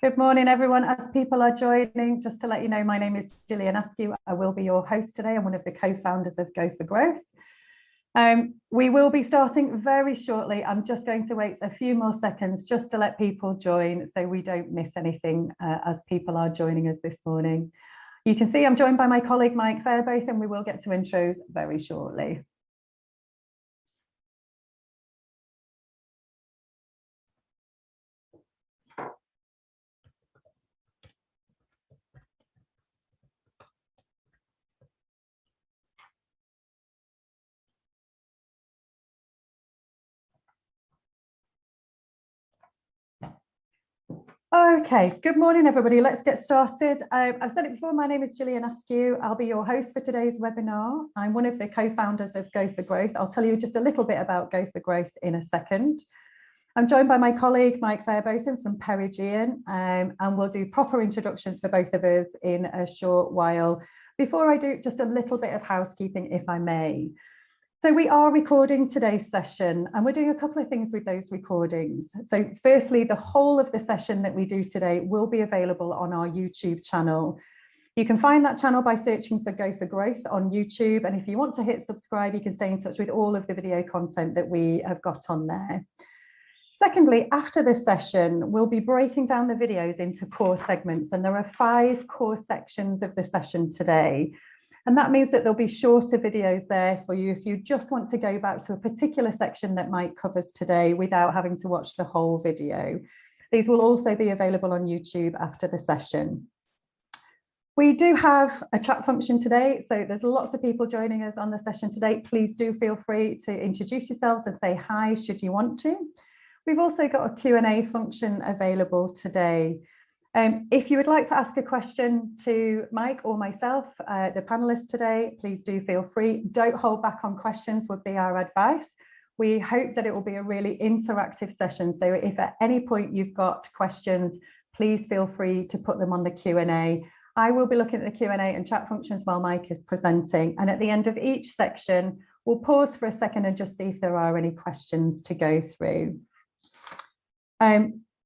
Good morning, everyone. As people are joining, just to let you know, my name is Gillian Askew. I will be your host today. I'm one of the co-founders of Go for Growth. We will be starting very shortly. I'm just going to wait a few more seconds just to let people join so we don't miss anything as people are joining us this morning. You can see I'm joined by my colleague, Mike Fairboth, and we will get to intros very shortly. Okay, good morning, everybody. Let's get started. I've said it before, my name is Gillian Askew. I'll be your host for today's webinar. I'm one of the co-founders of Go for Growth. I'll tell you just a little bit about Go for Growth in a second. I'm joined by my colleague, Mike Fairbotham from Perigean, and we'll do proper introductions for both of us in a short while. Before I do, just a little bit of housekeeping, if I may. So we are recording today's session and we're doing a couple of things with those recordings. So firstly, the whole of the session that we do today will be available on our YouTube channel. You can find that channel by searching for Go for Growth on YouTube. And if you want to hit subscribe, you can stay in touch with all of the video content that we have got on there. Secondly, after this session, we'll be breaking down the videos into core segments, and there are 5 core sections of the session today. And that means that there'll be shorter videos there for you if you just want to go back to a particular section that Mike covers today without having to watch the whole video. These will also be available on YouTube after the session. We do have a chat function today, so there's lots of people joining us on the session today. Please do feel free to introduce yourselves and say hi should you want to. We've also got a Q&A function available today. If you would like to ask a question to Mike or myself, the panelists today, please do feel free. Don't hold back on questions would be our advice. We hope that it will be a really interactive session. So if at any point you've got questions, please feel free to put them on the Q&A. I will be looking at the Q&A and chat functions while Mike is presenting. And at the end of each section, we'll pause for a second and just see if there are any questions to go through.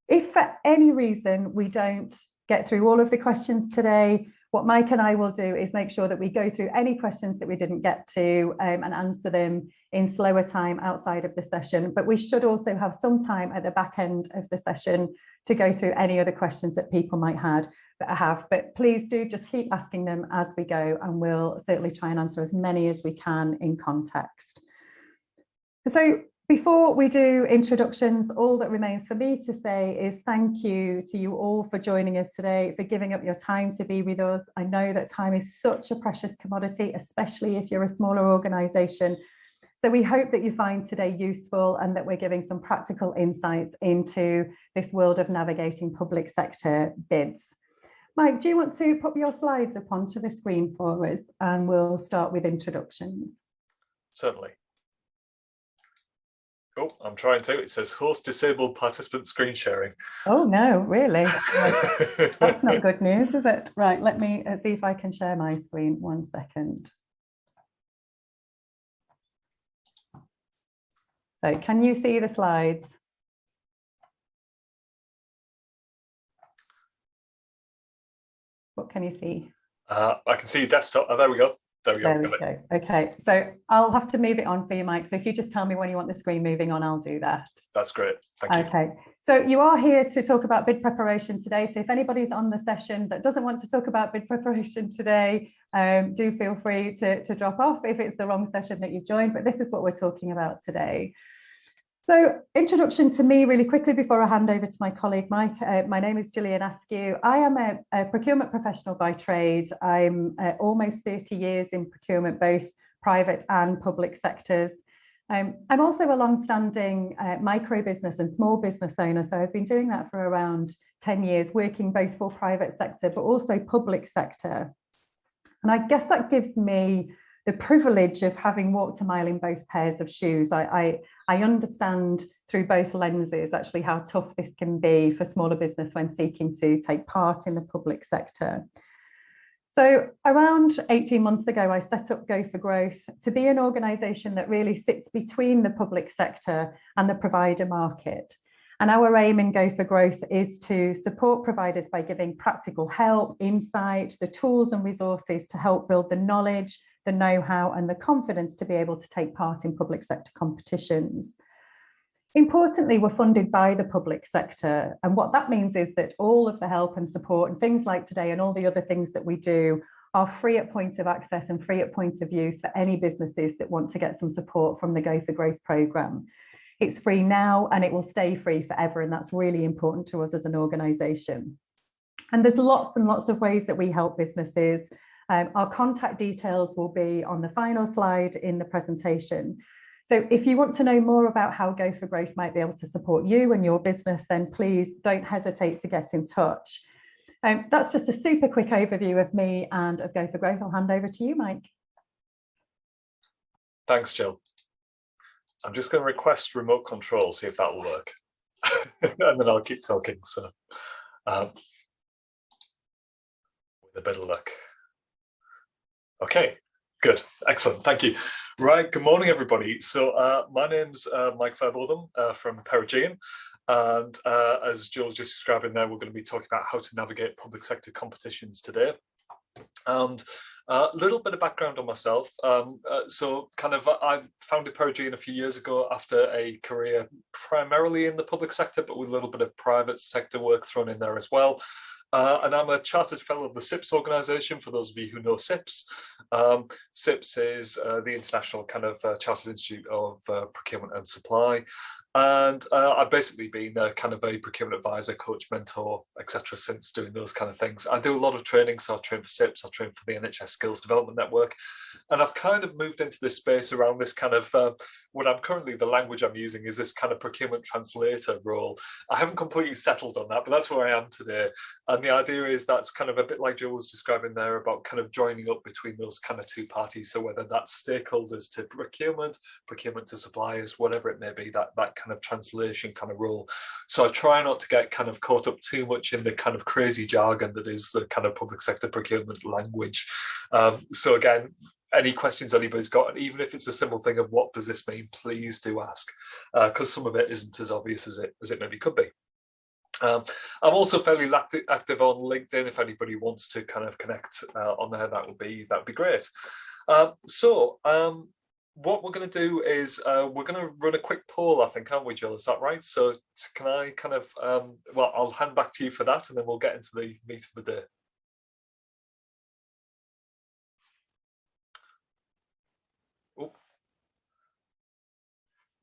If for any reason we don't get through all of the questions today, what Mike and I will do is make sure that we go through any questions that we didn't get to and answer them in slower time outside of the session. But we should also have some time at the back end of the session to go through any other questions that people might have. But please do just keep asking them as we go, and we'll certainly try and answer as many as we can in context. So before we do introductions, all that remains for me to say is thank you to you all for joining us today, for giving up your time to be with us. I know that time is such a precious commodity, especially if you're a smaller organisation. So we hope that you find today useful and that we're giving some practical insights into this world of navigating public sector bids. Mike, do you want to put your slides up onto the screen for us, and we'll start with introductions? Certainly. Oh, I'm trying to. It says host disabled participant screen sharing. Oh, no, really? That's not good news, is it? Right, let me see if I can share my screen. 1 second. So can you see the slides? What can you see? I can see your desktop. Oh, there we go. There we go. Okay, so I'll have to move it on for you, Mike. So if you just tell me when you want the screen moving on, I'll do that. That's great. Thank you. Okay, so you are here to talk about bid preparation today. So if anybody's on the session that doesn't want to talk about bid preparation today, do feel free to drop off if it's the wrong session that you've joined. But this is what we're talking about today. So introduction to me really quickly before I hand over to my colleague, Mike. My name is Gillian Askew. I am a procurement professional by trade. I'm almost 30 years in procurement, both private and public sectors. I'm also a long-standing micro business and small business owner. So I've been doing that for around 10 years, working both for private sector, but also public sector. And I guess that gives me the privilege of having walked a mile in both pairs of shoes. I understand through both lenses actually how tough this can be for smaller business when seeking to take part in the public sector. So around 18 months ago, I set up Go for Growth to be an organisation that really sits between the public sector and the provider market. And our aim in Go for Growth is to support providers by giving practical help, insight, the tools and resources to help build the knowledge, the know-how and the confidence to be able to take part in public sector competitions. Importantly, we're funded by the public sector. And what that means is that all of the help and support and things like today and all the other things that we do are free at point of access and free at point of use for any businesses that want to get some support from the Go for Growth programme. It's free now and it will stay free forever, and that's really important to us as an organisation. And there's lots and lots of ways that we help businesses. Our contact details will be on the final slide in the presentation. So if you want to know more about how Go for Growth might be able to support you and your business, then please don't hesitate to get in touch. That's just a super quick overview of me and of Go for Growth. I'll hand over to you, Mike. Thanks, Jill. I'm just going to request remote control, see if that will work. And then I'll keep talking. So with a bit of luck. Okay, good. Excellent. Thank you. Right. Good morning, everybody. So my name's Mike Fairbotham from Perigean. And as Jill was just describing there, we're going to be talking about how to navigate public sector competitions today. And a little bit of background on myself. So I founded Perigean a few years ago after a career primarily in the public sector, but with a little bit of private sector work thrown in there as well. And I'm a chartered fellow of the SIPS organisation, for those of you who know SIPS. SIPS is the International Chartered Institute of Procurement and Supply. And I've basically been a procurement advisor, coach, mentor, etc. since doing those kind of things. I do a lot of training, so I train for SIPS, I train for the NHS Skills Development Network. And I've kind of moved into this space around this what I'm currently, the language I'm using is this kind of procurement translator role. I haven't completely settled on that, but that's where I am today. And the idea is that's kind of a bit like Joe was describing there about kind of joining up between those kind of two parties. So whether that's stakeholders to procurement, procurement to suppliers, whatever it may be, that kind of translation kind of role. So I try not to get kind of caught up too much in the kind of crazy jargon that is the kind of public sector procurement language. So again, any questions anybody's got, and even if it's a simple thing of what does this mean, please do ask, because some of it isn't as obvious as it maybe could be. I'm also fairly active on LinkedIn. If anybody wants to kind of connect on there, that would be great. What we're going to do is we're going to run a quick poll, I think, aren't we, Jill? Is that right? So can I well, I'll hand back to you for that, and then we'll get into the meat of the day.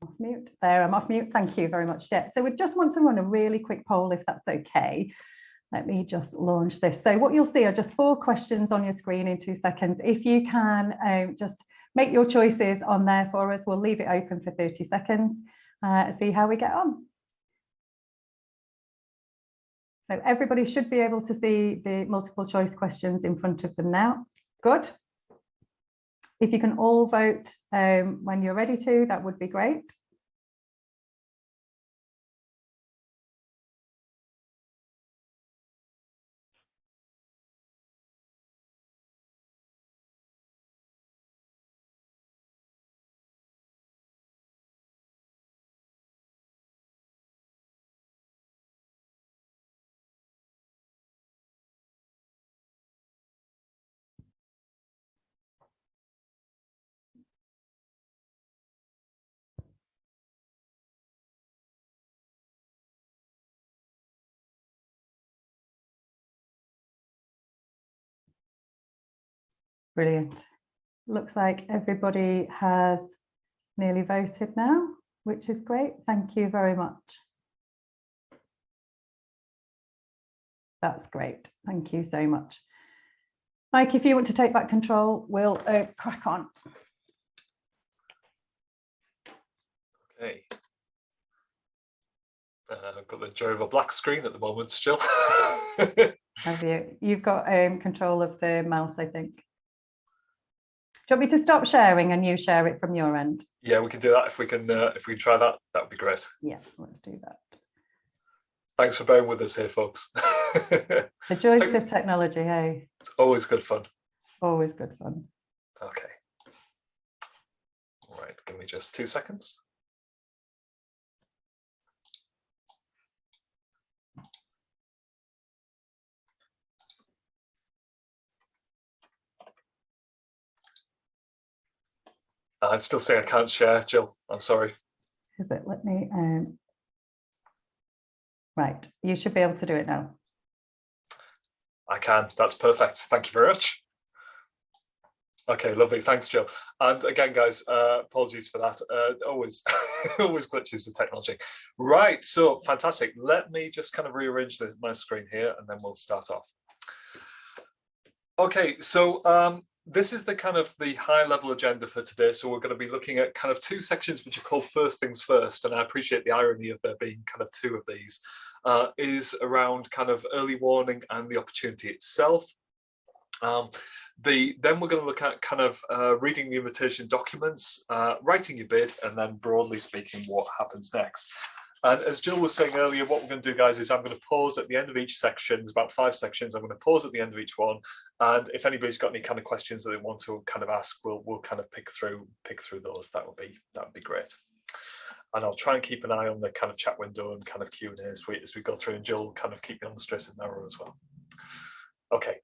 Off mute. There, I'm off mute. Thank you very much. Yeah. So we just want to run a really quick poll, if that's okay. Let me just launch this. So what you'll see are just 4 questions on your screen in 2 seconds. If you can just make your choices on there for us, we'll leave it open for 30 seconds, see how we get on. So everybody should be able to see the multiple choice questions in front of them now. Good. If you can all vote when you're ready to, that would be great. Brilliant. Looks like everybody has nearly voted now, which is great. Thank you very much. That's great. Thank you so much. Mike, if you want to take back control, we'll crack on. Okay. I've got the joy of a black screen at the moment still. Have you? You've got control of the mouse, I think. Do you want me to stop sharing and you share it from your end? Yeah, we can do that. If we can try that, that would be great. Yeah, let's do that. Thanks for bearing with us here, folks. The joys of technology, hey? It's always good fun. Always good fun. Okay. All right, give me just 2 seconds. I'd still say I can't share, Jill. I'm sorry. Is it? Let me, right, you should be able to do it now. I can. That's perfect. Thank you very much. Okay, lovely. Thanks, Jill. And again, guys, apologies for that. Always, always glitches with technology. Right, so fantastic. Let me just kind of rearrange my screen here, and then we'll start off. Okay, so this is the kind of the high level agenda for today. So we're going to be looking at kind of two sections which are called First Things First, and I appreciate the irony of there being kind of two of these, is around kind of early warning and the opportunity itself. Then we're going to look at kind of reading the invitation documents, writing your bid, and then broadly speaking, what happens next. And as Jill was saying earlier, what we're going to do, guys, is I'm going to pause at the end of each section. There's about 5 sections. I'm going to pause at the end of each one. And if anybody's got any kind of questions that they want to kind of ask, we'll kind of pick through those. That would be great. And I'll try and keep an eye on the kind of chat window and kind of Q&A as we go through, and Jill kind of keep me on the straight and narrow as well. Okay.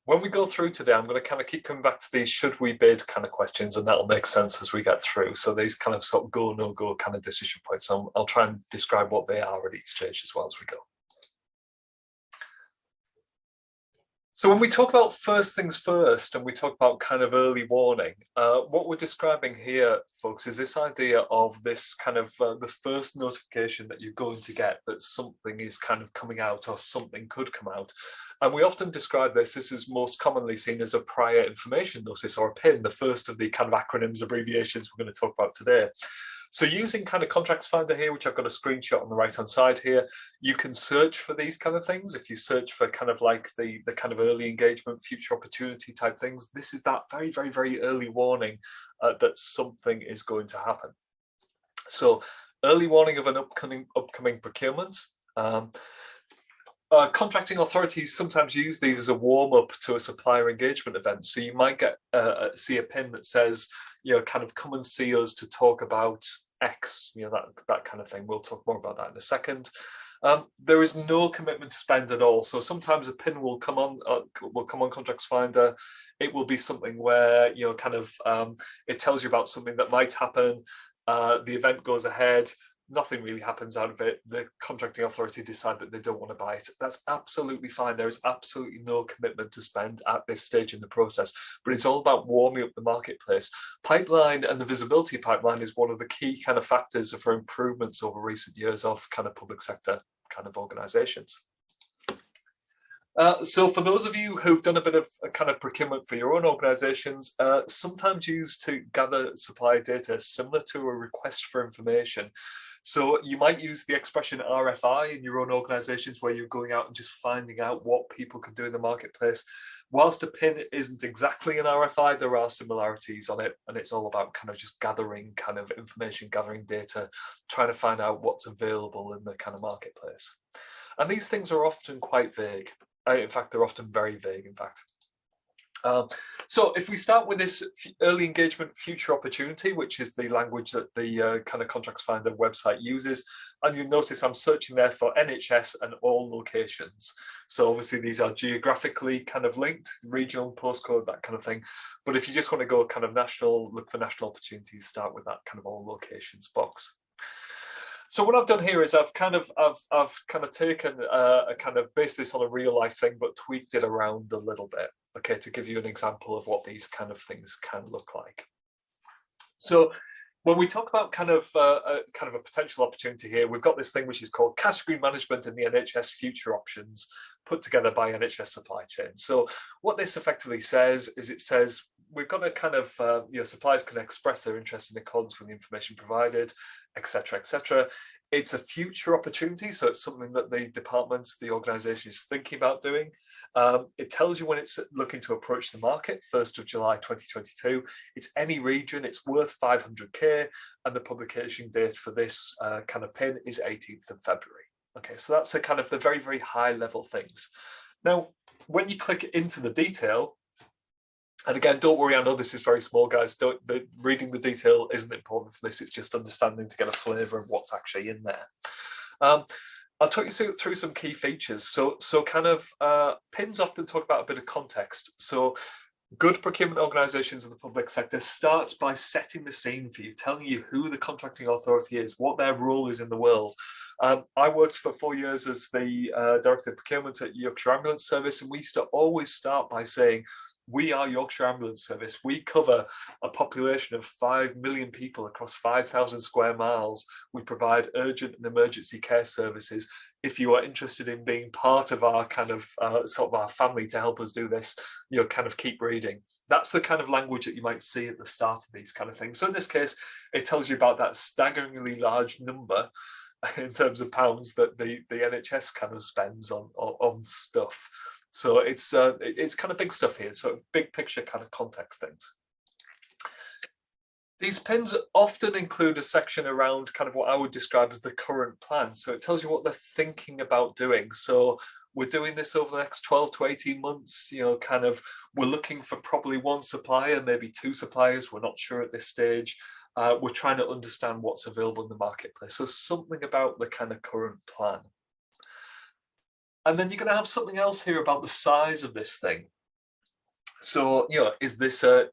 When we go through today, I'm going to kind of keep coming back to these should we bid kind of questions, and that'll make sense as we get through. So these kind of sort of go, no go kind of decision points. So I'll try and describe what they are at each stage as well as we go. So when we talk about first things first, and we talk about kind of early warning, what we're describing here, folks, is this idea of this kind of the first notification that you're going to get that something is kind of coming out or something could come out. And we often describe this is most commonly seen as a prior information notice, or a PIN, the first of the kind of acronyms, abbreviations we're going to talk about today. So using kind of Contracts Finder here, which I've got a screenshot on the right-hand side here, you can search for these kind of things. If you search for kind of like the kind of early engagement, future opportunity type things, this is that very, very, very early warning that something is going to happen. So early warning of an upcoming procurement. Contracting authorities sometimes use these as a warm-up to a supplier engagement event. So you might get see a pin that says, you know, kind of come and see us to talk about X, you know, that kind of thing. We'll talk more about that in a second. There is no commitment to spend at all. So sometimes a pin will come on Contracts Finder. It will be something where, you know, kind of it tells you about something that might happen. The event goes ahead. Nothing really happens out of it. The contracting authority decide that they don't want to buy it. That's absolutely fine. There is absolutely no commitment to spend at this stage in the process, but it's all about warming up the marketplace. Pipeline and the visibility pipeline is one of the key kind of factors for improvements over recent years of kind of public sector kind of organizations. So for those of you who've done a bit of a kind of procurement for your own organizations, sometimes used to gather supply data similar to a request for information. So you might use the expression RFI in your own organizations, where you're going out and just finding out what people can do in the marketplace. Whilst a PIN isn't exactly an RFI, there are similarities on it, and it's all about kind of just gathering kind of information, gathering data, trying to find out what's available in the kind of marketplace. And these things are often quite vague. In fact, they're often very vague, in fact. So if we start with this early engagement future opportunity, which is the language that the kind of Contracts Finder website uses, and you'll notice I'm searching there for NHS and all locations. So obviously these are geographically kind of linked, regional, postcode, that kind of thing. But if you just want to go kind of national, look for national opportunities, start with that kind of all locations box. So what I've done here is I've kind of taken a kind of based this on a real life thing, but tweaked it around a little bit, okay, to give you an example of what these kind of things can look like. So when we talk about kind of a potential opportunity here, we've got this thing which is called category management in the NHS future options, put together by NHS supply chain. So what this effectively says is it says we've got a kind of, you know, suppliers can express their interest in accordance with the information provided, etc., etc. It's a future opportunity, so it's something that the department, the organisation is thinking about doing. It tells you when it's looking to approach the market, 1st of July 2022. It's any region, it's worth 500k, and the publication date for this kind of pin is 18th of February. Okay, so that's a kind of the very, very high level things. Now, when you click into the detail, and again, don't worry, I know this is very small, guys. Reading the detail isn't important for this. It's just understanding to get a flavour of what's actually in there. I'll talk you through some key features. So kind of pins often talk about a bit of context. So Good procurement organisations in the public sector starts by setting the scene for you, telling you who the contracting authority is, what their role is in the world. I worked for 4 years as the Director of Procurement at Yorkshire Ambulance Service, and we used to always start by saying, we are Yorkshire Ambulance Service. We cover a population of 5 million people across 5,000 square miles. We provide urgent and emergency care services. If you are interested in being part of our kind of sort of our family to help us do this, you know, kind of keep reading. That's the kind of language that you might see at the start of these kind of things. So in this case, it tells you about that staggeringly large number in terms of pounds that the NHS kind of spends on stuff. So it's kind of big stuff here. So big picture kind of context things. These pins often include a section around kind of what I would describe as the current plan. So it tells you what they're thinking about doing. So we're doing this over the next 12 to 18 months, you know, kind of, we're looking for probably one supplier, maybe two suppliers. We're not sure at this stage. We're trying to understand what's available in the marketplace. So something about the kind of current plan. And then you're going to have something else here about the size of this thing. So, you know, is this a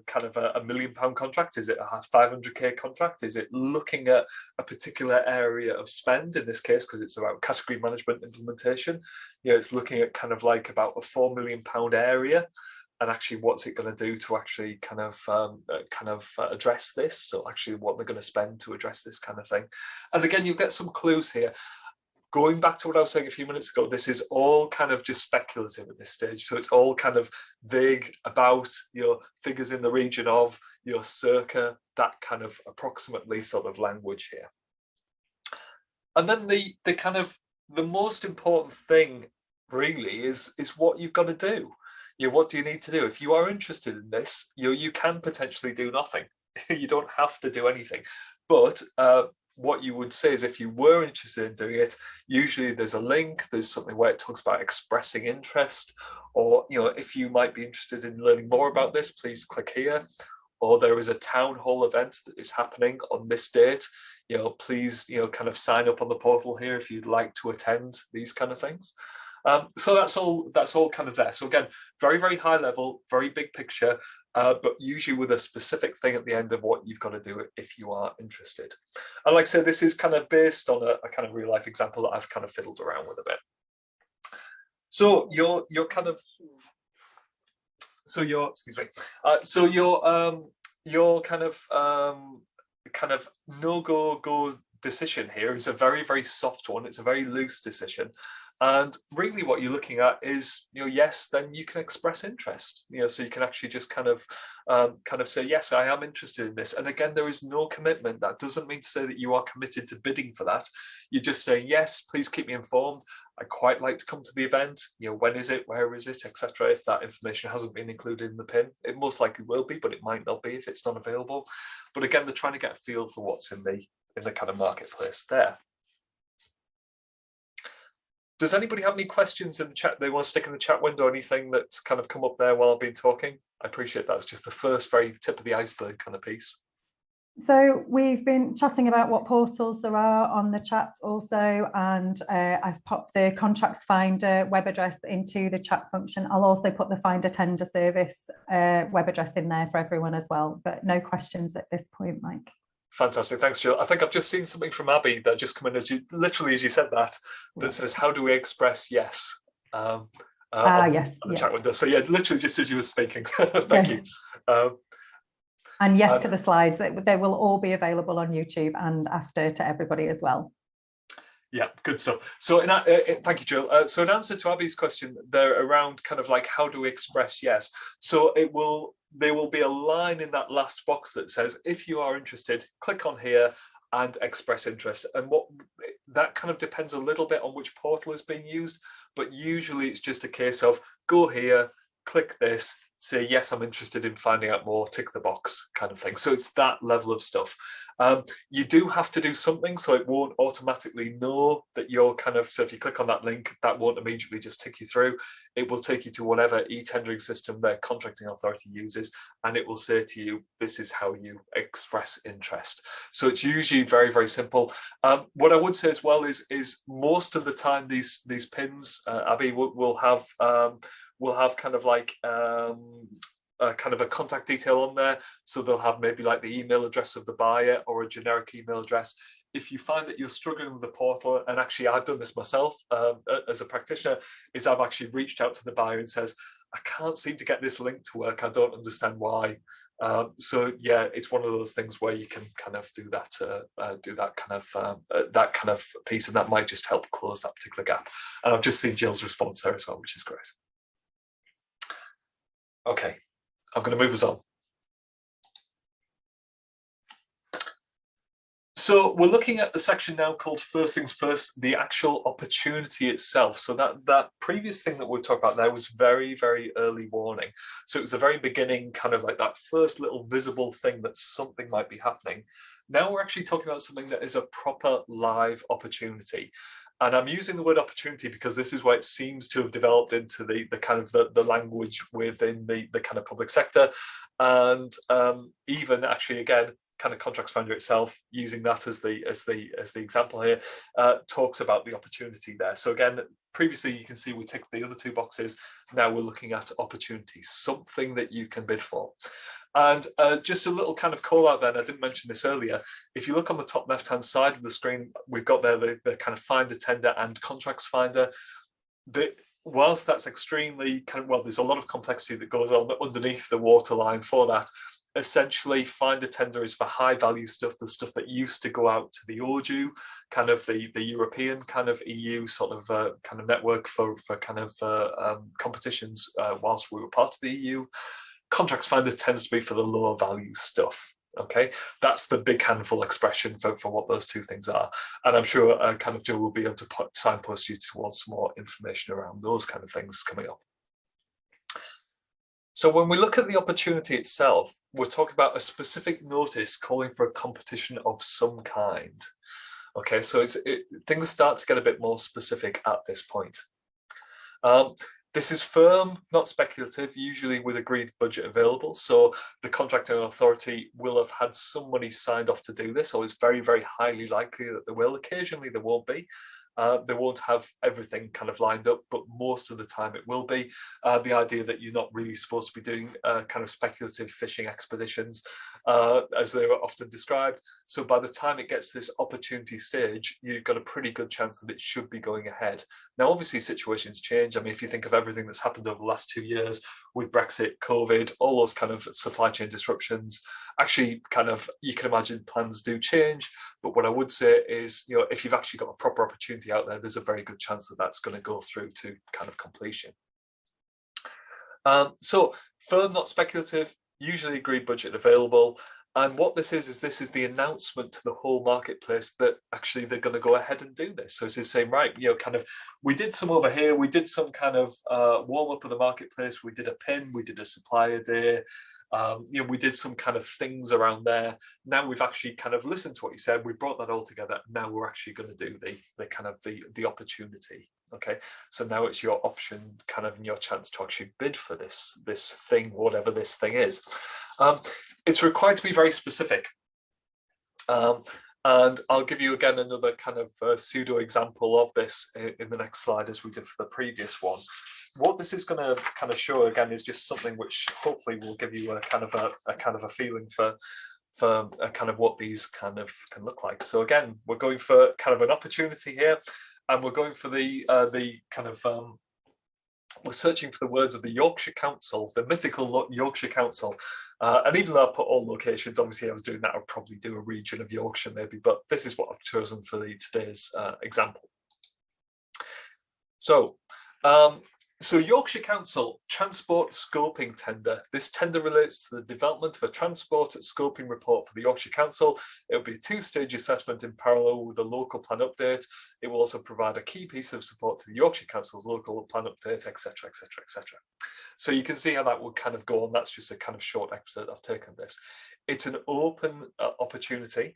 kind of a £1 million contract? Is it a 500k contract? Is it looking at a particular area of spend in this case, because it's about category management implementation? You know, it's looking at kind of like about a £4 million area, and actually what's it going to do to actually kind of address this? So actually what they're going to spend to address this kind of thing. And again, you'll get some clues here. Going back to what I was saying a few minutes ago, this is all kind of just speculative at this stage. So it's all kind of vague about your figures in the region of your circa, that kind of approximately sort of language here. And then the kind of the most important thing really is what you've got to do. You know, what do you need to do? If you are interested in this, you can potentially do nothing. You don't have to do anything. But what you would say is, if you were interested in doing it, usually there's a link, there's something where it talks about expressing interest, or, you know, if you might be interested in learning more about this, please click here. Or there is a town hall event that is happening on this date. You know, please, you know, kind of sign up on the portal here if you'd like to attend these kind of things. So that's all kind of there. So again, very, very high level, very big picture, but usually with a specific thing at the end of what you've got to do if you are interested. And like I said, this is kind of based on a kind of real life example that I've kind of fiddled around with a bit. So your kind of no-go decision here is a very, very soft one. It's a very loose decision. And really what you're looking at is, you know, yes, then you can express interest, you know, so you can actually just kind of say, yes, I am interested in this. And again, there is no commitment. That doesn't mean to say that you are committed to bidding for that. You're just saying, yes, please keep me informed. I'd quite like to come to the event. You know, when is it, where is it, etc. If that information hasn't been included in the pin, it most likely will be, but it might not be if it's not available. But again, they're trying to get a feel for what's in the kind of marketplace there. Does anybody have any questions in the chat they want to stick in the chat window? Anything that's kind of come up there while I've been talking? I appreciate that's just the first very tip of the iceberg kind of piece. So we've been chatting about what portals there are on the chat also, and I've popped the Contracts Finder web address into the chat function. I'll also put the Finder Tender Service web address in there for everyone as well, but no questions at this point, Mike. Fantastic, thanks, Jill. I think I've just seen something from Abby that just come in as you said that says, how do we express yes? Yes. On the chat window. So yeah, literally just as you were speaking. Thank you. And yes to the slides. They will all be available on YouTube and after to everybody as well. Yeah, good stuff. So thank you, Jill. So in answer to Abby's question, they're around kind of like, how do we express yes? So there will be a line in that last box that says, if you are interested, click on here and express interest. And that kind of depends a little bit on which portal is being used, but usually it's just a case of go here, click this, say, yes, I'm interested in finding out more, tick the box kind of thing. So it's that level of stuff. You do have to do something, so it won't automatically know that you're kind of, so if you click on that link, that won't immediately just tick you through. It will take you to whatever e-tendering system their contracting authority uses, and it will say to you, this is how you express interest. So it's usually very, very simple. What I would say as well is most of the time these pins, Abby, will have kind of like kind of a contact detail on there. So they'll have maybe like the email address of the buyer or a generic email address. If you find that you're struggling with the portal, and actually I've done this myself as a practitioner, is I've actually reached out to the buyer and says, I can't seem to get this link to work. I don't understand why. So yeah, it's one of those things where you can kind of do that kind of piece, and that might just help close that particular gap. And I've just seen Jill's response there as well, which is great. Okay, I'm going to move us on. So we're looking at the section now called First Things First, the actual opportunity itself. So that previous thing that we talked about there was very, very early warning. So it was the very beginning, kind of like that first little visible thing that something might be happening. Now we're actually talking about something that is a proper live opportunity. And I'm using the word opportunity because this is where it seems to have developed into the kind of the language within the kind of public sector. And even actually, again, kind of Contracts Finder itself, using that as the example here, talks about the opportunity there. So again, previously you can see we ticked the other two boxes. Now we're looking at opportunity, something that you can bid for. And just a little kind of call out then, I didn't mention this earlier. If you look on the top left hand side of the screen, we've got there the kind of Finder, Tender and Contracts Finder. Whilst that's extremely kind of, well, there's a lot of complexity that goes on underneath the waterline for that. Essentially, Finder Tender is for high value stuff, the stuff that used to go out to the OJU, kind of the European kind of EU sort of kind of network for kind of competitions whilst we were part of the EU. Contracts Finder tends to be for the lower value stuff. Okay, that's the big handful expression for what those two things are. And I'm sure kind of Joe will be able to signpost you towards more information around those kind of things coming up. So when we look at the opportunity itself, we're talking about a specific notice calling for a competition of some kind. Okay, so things start to get a bit more specific at this point. This is firm, not speculative, usually with agreed budget available. So the contracting authority will have had some money signed off to do this, or it's very, very highly likely that there will. Occasionally there won't be. They won't have everything kind of lined up, but most of the time it will be. The idea that you're not really supposed to be doing kind of speculative fishing expeditions, as they were often described. So by the time it gets to this opportunity stage, you've got a pretty good chance that it should be going ahead. Now, obviously, situations change. I mean, if you think of everything that's happened over the last 2 years with Brexit, COVID, all those kind of supply chain disruptions, actually kind of, you can imagine plans do change. But what I would say is, you know, if you've actually got a proper opportunity out there, there's a very good chance that that's going to go through to kind of completion. So firm, not speculative, usually agreed budget available. And what this is this is the announcement to the whole marketplace that actually they're going to go ahead and do this. So it's saying, right, you know, kind of, we did some over here, we did some kind of warm up of the marketplace, we did a pin, we did a supplier day, you know, we did some kind of things around there. Now we've actually kind of listened to what you said, we brought that all together. Now we're actually going to do the kind of the opportunity. Okay, so now it's your option, kind of, and your chance to actually bid for this thing, whatever this thing is. It's required to be very specific. And I'll give you again another kind of pseudo example of this in the next slide, as we did for the previous one. What this is going to kind of show again is just something which hopefully will give you a kind of a feeling for kind of what these kind of can look like. So again, we're going for kind of an opportunity here, and we're going for the kind of we're searching for the words of the Yorkshire Council, the mythical Yorkshire Council. And even though I put all locations, obviously I was doing that, I'd probably do a region of Yorkshire maybe, but this is what I've chosen for today's example. So Yorkshire Council Transport Scoping Tender. This tender relates to the development of a transport scoping report for the Yorkshire Council. It will be a two-stage assessment in parallel with a local plan update. It will also provide a key piece of support to the Yorkshire Council's local plan update, etc., etc., etc. So you can see how that would kind of go on. That's just a kind of short episode I've taken this. It's an open opportunity.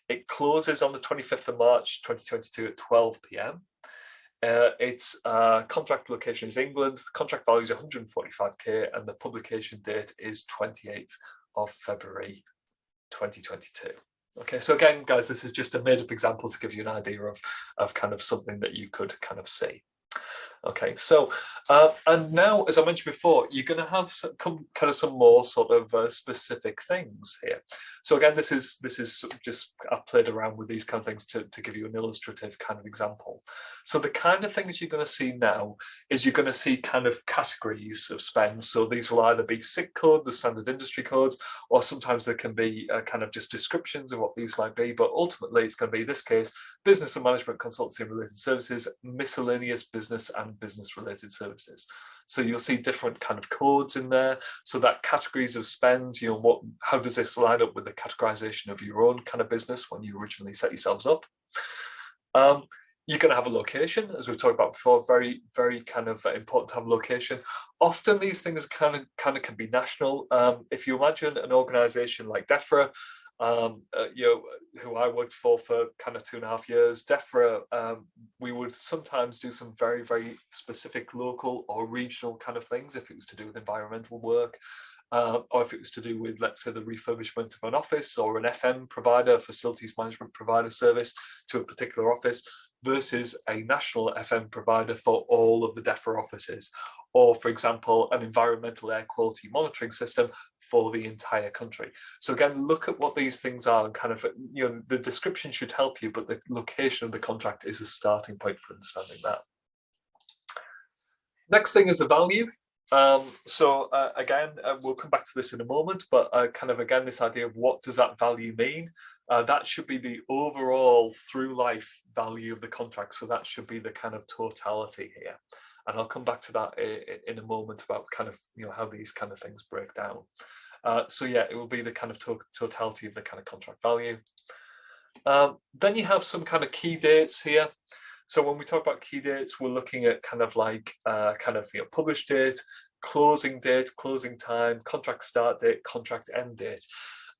It closes on the 25th of March 2022 at 12 p.m. Its contract location is England. The contract value is 145k, and the publication date is 28th of February 2022. Okay, so again, guys, this is just a made-up example to give you an idea of kind of something that you could kind of see. Okay, so and now, as I mentioned before, you're going to have some more sort of specific things here. So again, this is just, I've played around with these kind of things to give you an illustrative kind of example. So the kind of things you're going to see now is you're going to see kind of categories of spend. So these will either be SIC code, the standard industry codes, or sometimes there can be kind of just descriptions of what these might be. But ultimately, it's going to be, in this case, business and management consultancy and related services, miscellaneous business and business related services. So you'll see different kind of codes in there. So that categories of spend, how does this line up with the categorization of your own kind of business when you originally set yourselves up? You're going to have a location, as we've talked about before, very, very kind of important to have a location. Often these things kind of can be national. If you imagine an organization like DEFRA, who I worked for kind of 2.5 years, DEFRA, we would sometimes do some very, very specific local or regional kind of things if it was to do with environmental work, or if it was to do with, let's say, the refurbishment of an office or an FM provider, facilities management provider service to a particular office, versus a national FM provider for all of the DEFRA offices, or, for example, an environmental air quality monitoring system for the entire country. So again, look at what these things are and kind of, the description should help you, but the location of the contract is a starting point for understanding that. Next thing is the value. Again, we'll come back to this in a moment, but kind of, again, this idea of what does that value mean? That should be the overall through life value of the contract. So that should be the kind of totality here. And I'll come back to that in a moment about kind of, how these kind of things break down. So yeah, it will be the kind of totality of the kind of contract value. Then you have some kind of key dates here. So when we talk about key dates, we're looking at kind of like publish date, closing time, contract start date, contract end date.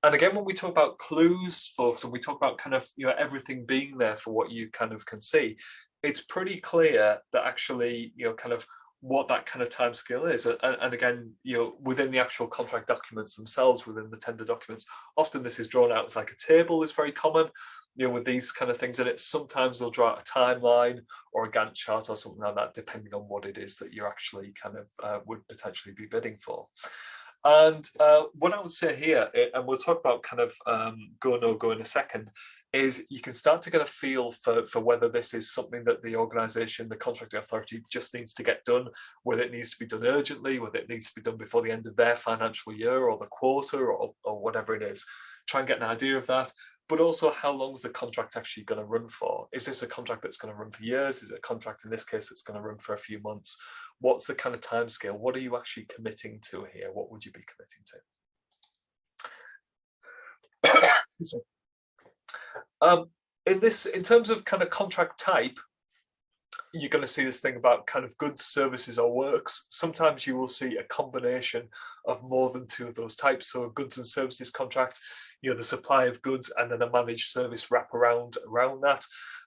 And again, when we talk about clues, folks, and we talk about kind of everything being there for what you kind of can see, it's pretty clear that actually kind of what that kind of time scale is. And again, within the actual contract documents themselves, within the tender documents, often this is drawn out as like a table is very common. With these kind of things in it, sometimes they'll draw out a timeline or a Gantt chart or something like that, depending on what it is that you're actually kind of would potentially be bidding for. And what I would say here, and we'll talk about kind of go, no go in a second, is you can start to get a feel for whether this is something that the organisation, the contracting authority, just needs to get done, whether it needs to be done urgently, whether it needs to be done before the end of their financial year or the quarter or whatever it is. Try and get an idea of that. But also, how long is the contract actually going to run for? Is this a contract that's going to run for years? Is it a contract, in this case, that's going to run for a few months? What's the kind of time scale? What are you actually committing to here? What would you be committing to? In terms of kind of contract type, you're going to see this thing about kind of goods, services, or works. Sometimes you will see a combination of more than two of those types. So a goods and services contract, the supply of goods and then a managed service wrap around that.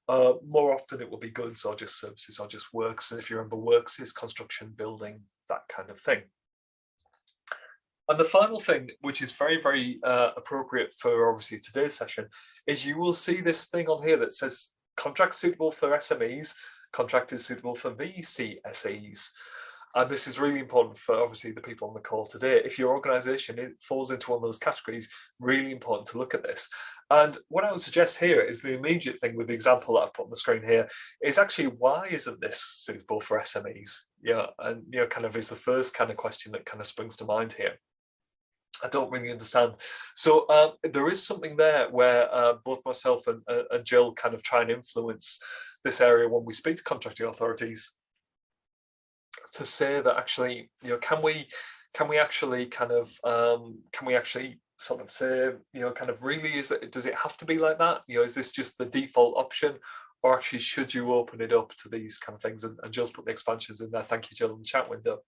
More often it will be goods or just services or just works. And if you remember, works is construction, building, that kind of thing. And the final thing, which is very, very appropriate for obviously today's session, is you will see this thing on here that says contract suitable for SMEs, contract is suitable for VCSEs. And this is really important for obviously the people on the call today. If your organisation falls into one of those categories, really important to look at this. And what I would suggest here is the immediate thing with the example that I've put on the screen here is actually, why isn't this suitable for SMEs? And kind of is the first kind of question that kind of springs to mind here. I don't really understand. So there is something there where both myself and Jill kind of try and influence this area when we speak to contracting authorities to say that actually, can we actually kind of sort of say, kind of really, does it have to be like that? Is this just the default option, or actually should you open it up to these kind of things? And Jill's put the expansions in there. Thank you, Jill, in the chat window.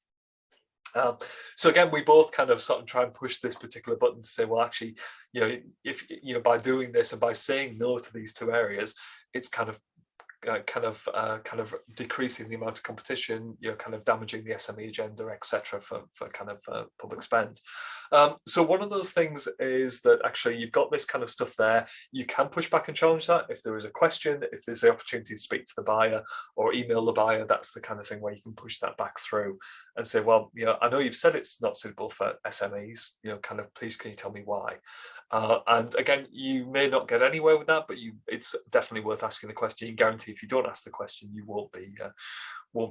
So again, we both kind of sort of try and push this particular button to say, well, actually, if by doing this and by saying no to these two areas, it's kind of kind of decreasing the amount of competition, kind of damaging the SME agenda, etc., for kind of public spend. So one of those things is that actually you've got this kind of stuff there. You can push back and challenge that if there is a question, if there's the opportunity to speak to the buyer or email the buyer. That's the kind of thing where you can push that back through and say, well, I know you've said it's not suitable for SMEs. Kind of please can you tell me why? And again, you may not get anywhere with that, but it's definitely worth asking the question. You can guarantee if you don't ask the question, you won't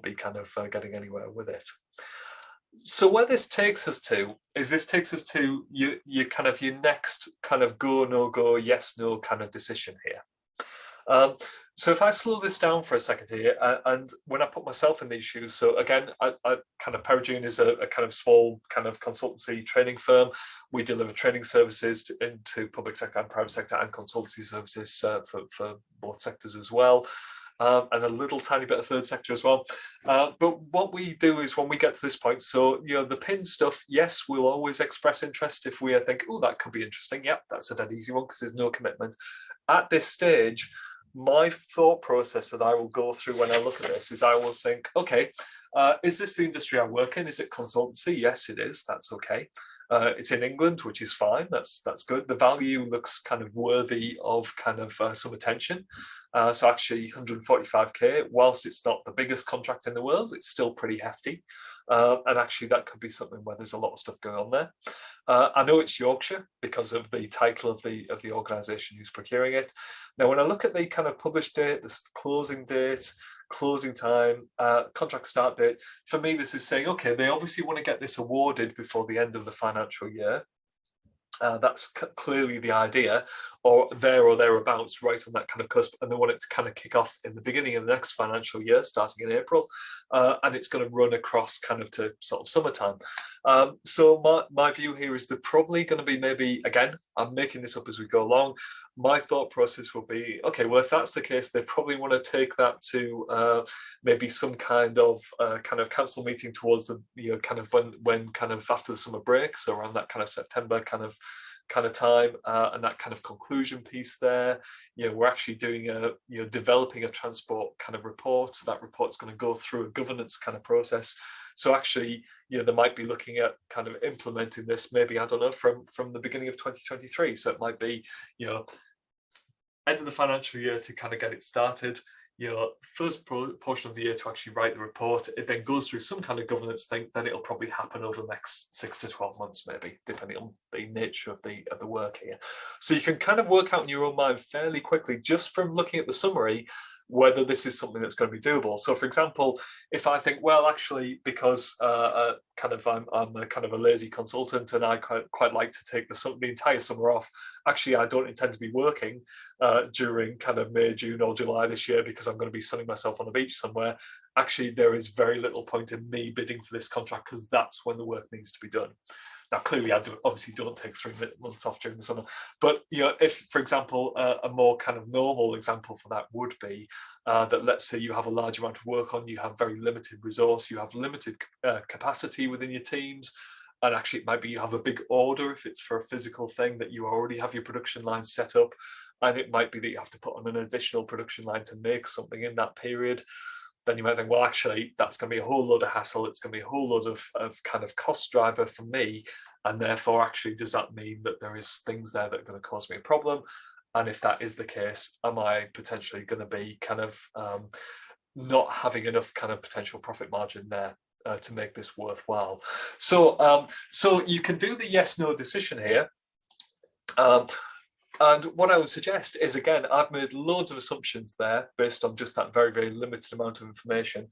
be kind of getting anywhere with it. So where this takes us to is your kind of your next kind of go, no go, yes, no kind of decision here. So if I slow this down for a second here, and when I put myself in these shoes, so again, I kind of Perugine is a kind of small kind of consultancy training firm. We deliver training services into public sector and private sector and consultancy services for both sectors as well. And a little tiny bit of third sector as well. But what we do is when we get to this point, so the pin stuff, yes, we'll always express interest if we think, oh, that could be interesting. Yep, that's a dead easy one because there's no commitment. At this stage, my thought process that I will go through when I look at this is I will think, okay, is this the industry I work in? Is it consultancy? Yes, it is. That's okay. It's in England, which is fine. That's good. The value looks kind of worthy of kind of some attention. So actually 145k, whilst it's not the biggest contract in the world, it's still pretty hefty. And actually that could be something where there's a lot of stuff going on there. I know it's Yorkshire because of the title of the organisation who's procuring it. Now, when I look at the kind of published date, the closing date, closing time, contract start date, for me, this is saying, okay, they obviously want to get this awarded before the end of the financial year. That's clearly the idea, or thereabouts, right on that kind of cusp, and they want it to kind of kick off in the beginning of the next financial year, starting in April, and it's going to run across kind of to sort of summertime. So my view here is they're probably going to be, maybe, again, I'm making this up as we go along, my thought process will be, okay, well, if that's the case, they probably want to take that to maybe some kind of council meeting towards the, kind of when kind of after the summer break, so around that kind of September kind of time, and that kind of conclusion piece there. We're actually doing developing a transport kind of report. So that report's going to go through a governance kind of process. So actually, they might be looking at kind of implementing this, maybe, I don't know, from the beginning of 2023. So it might be, end of the financial year to kind of get it started. First portion of the year to actually write the report. It then goes through some kind of governance thing. Then it'll probably happen over the next 6 to 12 months, maybe, depending on the nature of the work here. So you can kind of work out in your own mind fairly quickly, just from looking at the summary, whether this is something that's going to be doable. So, for example, if I think, well, actually, because I'm a kind of a lazy consultant and I quite like to take the entire summer off, actually, I don't intend to be working during kind of May, June or July this year because I'm going to be sunning myself on the beach somewhere. Actually, there is very little point in me bidding for this contract because that's when the work needs to be done. Now, clearly, obviously don't take 3 months off during the summer. But, if, for example, a more kind of normal example for that would be that, let's say you have a large amount of work on, you have very limited resource, you have limited capacity within your teams, and actually it might be you have a big order if it's for a physical thing that you already have your production line set up, and it might be that you have to put on an additional production line to make something in that period. Then you might think, well, actually, that's going to be a whole load of hassle. It's going to be a whole load of kind of cost driver for me. And therefore, actually, does that mean that there is things there that are going to cause me a problem? And if that is the case, am I potentially going to be kind of not having enough kind of potential profit margin there to make this worthwhile? So you can do the yes/no decision here. And what I would suggest is, again, I've made loads of assumptions there based on just that very, very limited amount of information.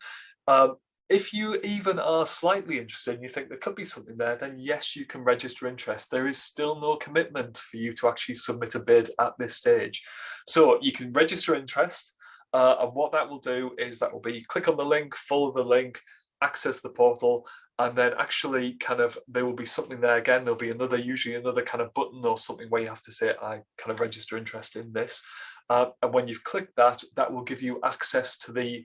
If you even are slightly interested and you think there could be something there, then yes, you can register interest. There is still no commitment for you to actually submit a bid at this stage. So you can register interest. And what that will do is that will be click on the link, follow the link, access the portal, and then actually kind of there will be something there again. There'll be usually another kind of button or something where you have to say, I kind of register interest in this. And when you've clicked that, that will give you access to the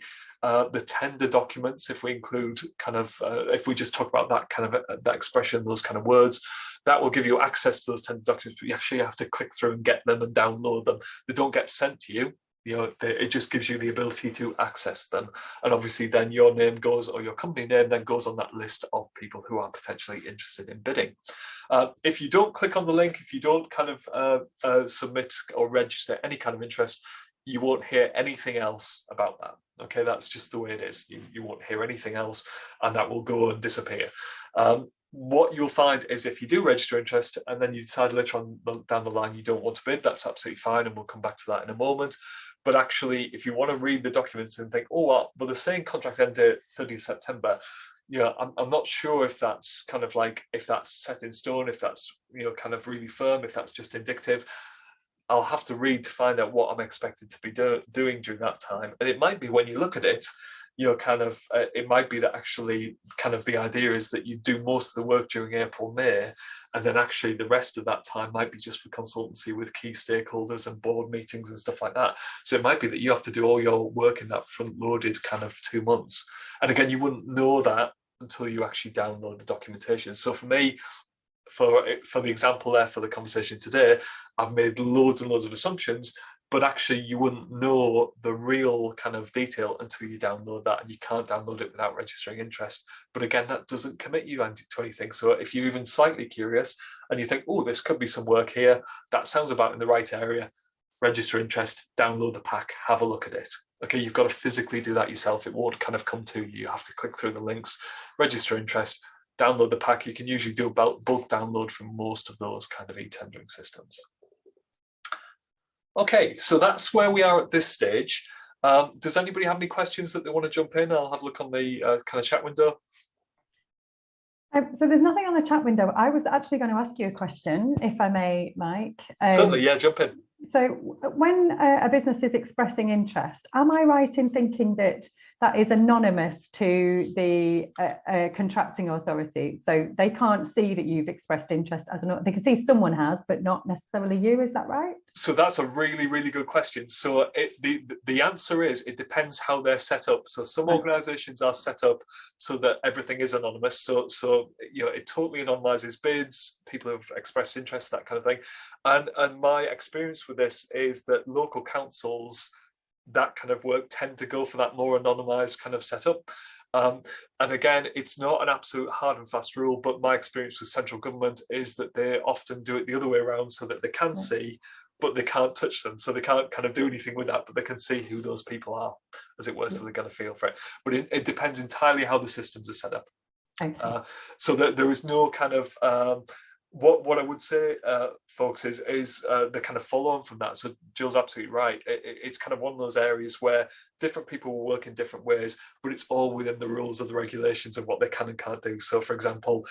tender documents. If we include kind of, if we just talk about that kind of that expression, those kind of words, that will give you access to those tender documents. But you actually have to click through and get them and download them. They don't get sent to you. it just gives you the ability to access them. And obviously then your name goes, or your company name then goes on that list of people who are potentially interested in bidding. If you don't click on the link, if you don't kind of submit or register any kind of interest, you won't hear anything else about that. Okay, that's just the way it is. You won't hear anything else, and that will go and disappear. What you'll find is if you do register interest and then you decide later on down the line you don't want to bid, that's absolutely fine, and we'll come back to that in a moment. But actually, if you want to read the documents and think, oh, well, they're saying contract end date 30th September, I'm not sure if that's kind of like, if that's set in stone, if that's, kind of really firm, if that's just indicative. I'll have to read to find out what I'm expected to be doing during that time. And it might be when you look at it, it might be that actually kind of the idea is that you do most of the work during April, May, and then actually the rest of that time might be just for consultancy with key stakeholders and board meetings and stuff like that. So it might be that you have to do all your work in that front loaded kind of 2 months. And again, you wouldn't know that until you actually download the documentation. So for me, for the example there for the conversation today, I've made loads and loads of assumptions, but actually you wouldn't know the real kind of detail until you download that, and you can't download it without registering interest. But again, that doesn't commit you to anything. So if you're even slightly curious and you think, oh, this could be some work here, that sounds about in the right area, register interest, download the pack, have a look at it. Okay, you've got to physically do that yourself. It won't kind of come to you. You have to click through the links, register interest, download the pack. You can usually do a bulk download from most of those kind of e-tendering systems. Okay, so that's where we are at this stage. Does anybody have any questions that they want to jump in? I'll have a look on the kind of chat window. So there's nothing on the chat window. I was actually going to ask you a question, if I may, Mike. Certainly, yeah, jump in. So when a business is expressing interest, am I right in thinking that that is anonymous to the contracting authority? So they can't see that you've expressed interest as they can see someone has, but not necessarily you. Is that right? So that's a really, really good question. So the answer is it depends how they're set up. So some organizations are set up so that everything is anonymous. So it totally anonymizes bids, people who've expressed interest, that kind of thing. And my experience with this is that local councils, that kind of work, tend to go for that more anonymized kind of setup. And again, it's not an absolute hard and fast rule, but my experience with central government is that they often do it the other way around, so that they can see, but they can't touch them. So they can't kind of do anything with that, but they can see who those people are, as it were, so they're going to feel for it. But it depends entirely how the systems are set up. Okay. So that there is no kind of what I would say, folks, is the kind of follow on from that. So Jill's absolutely right. It's kind of one of those areas where different people will work in different ways, but it's all within the rules of the regulations of what they can and can't do. So, for example,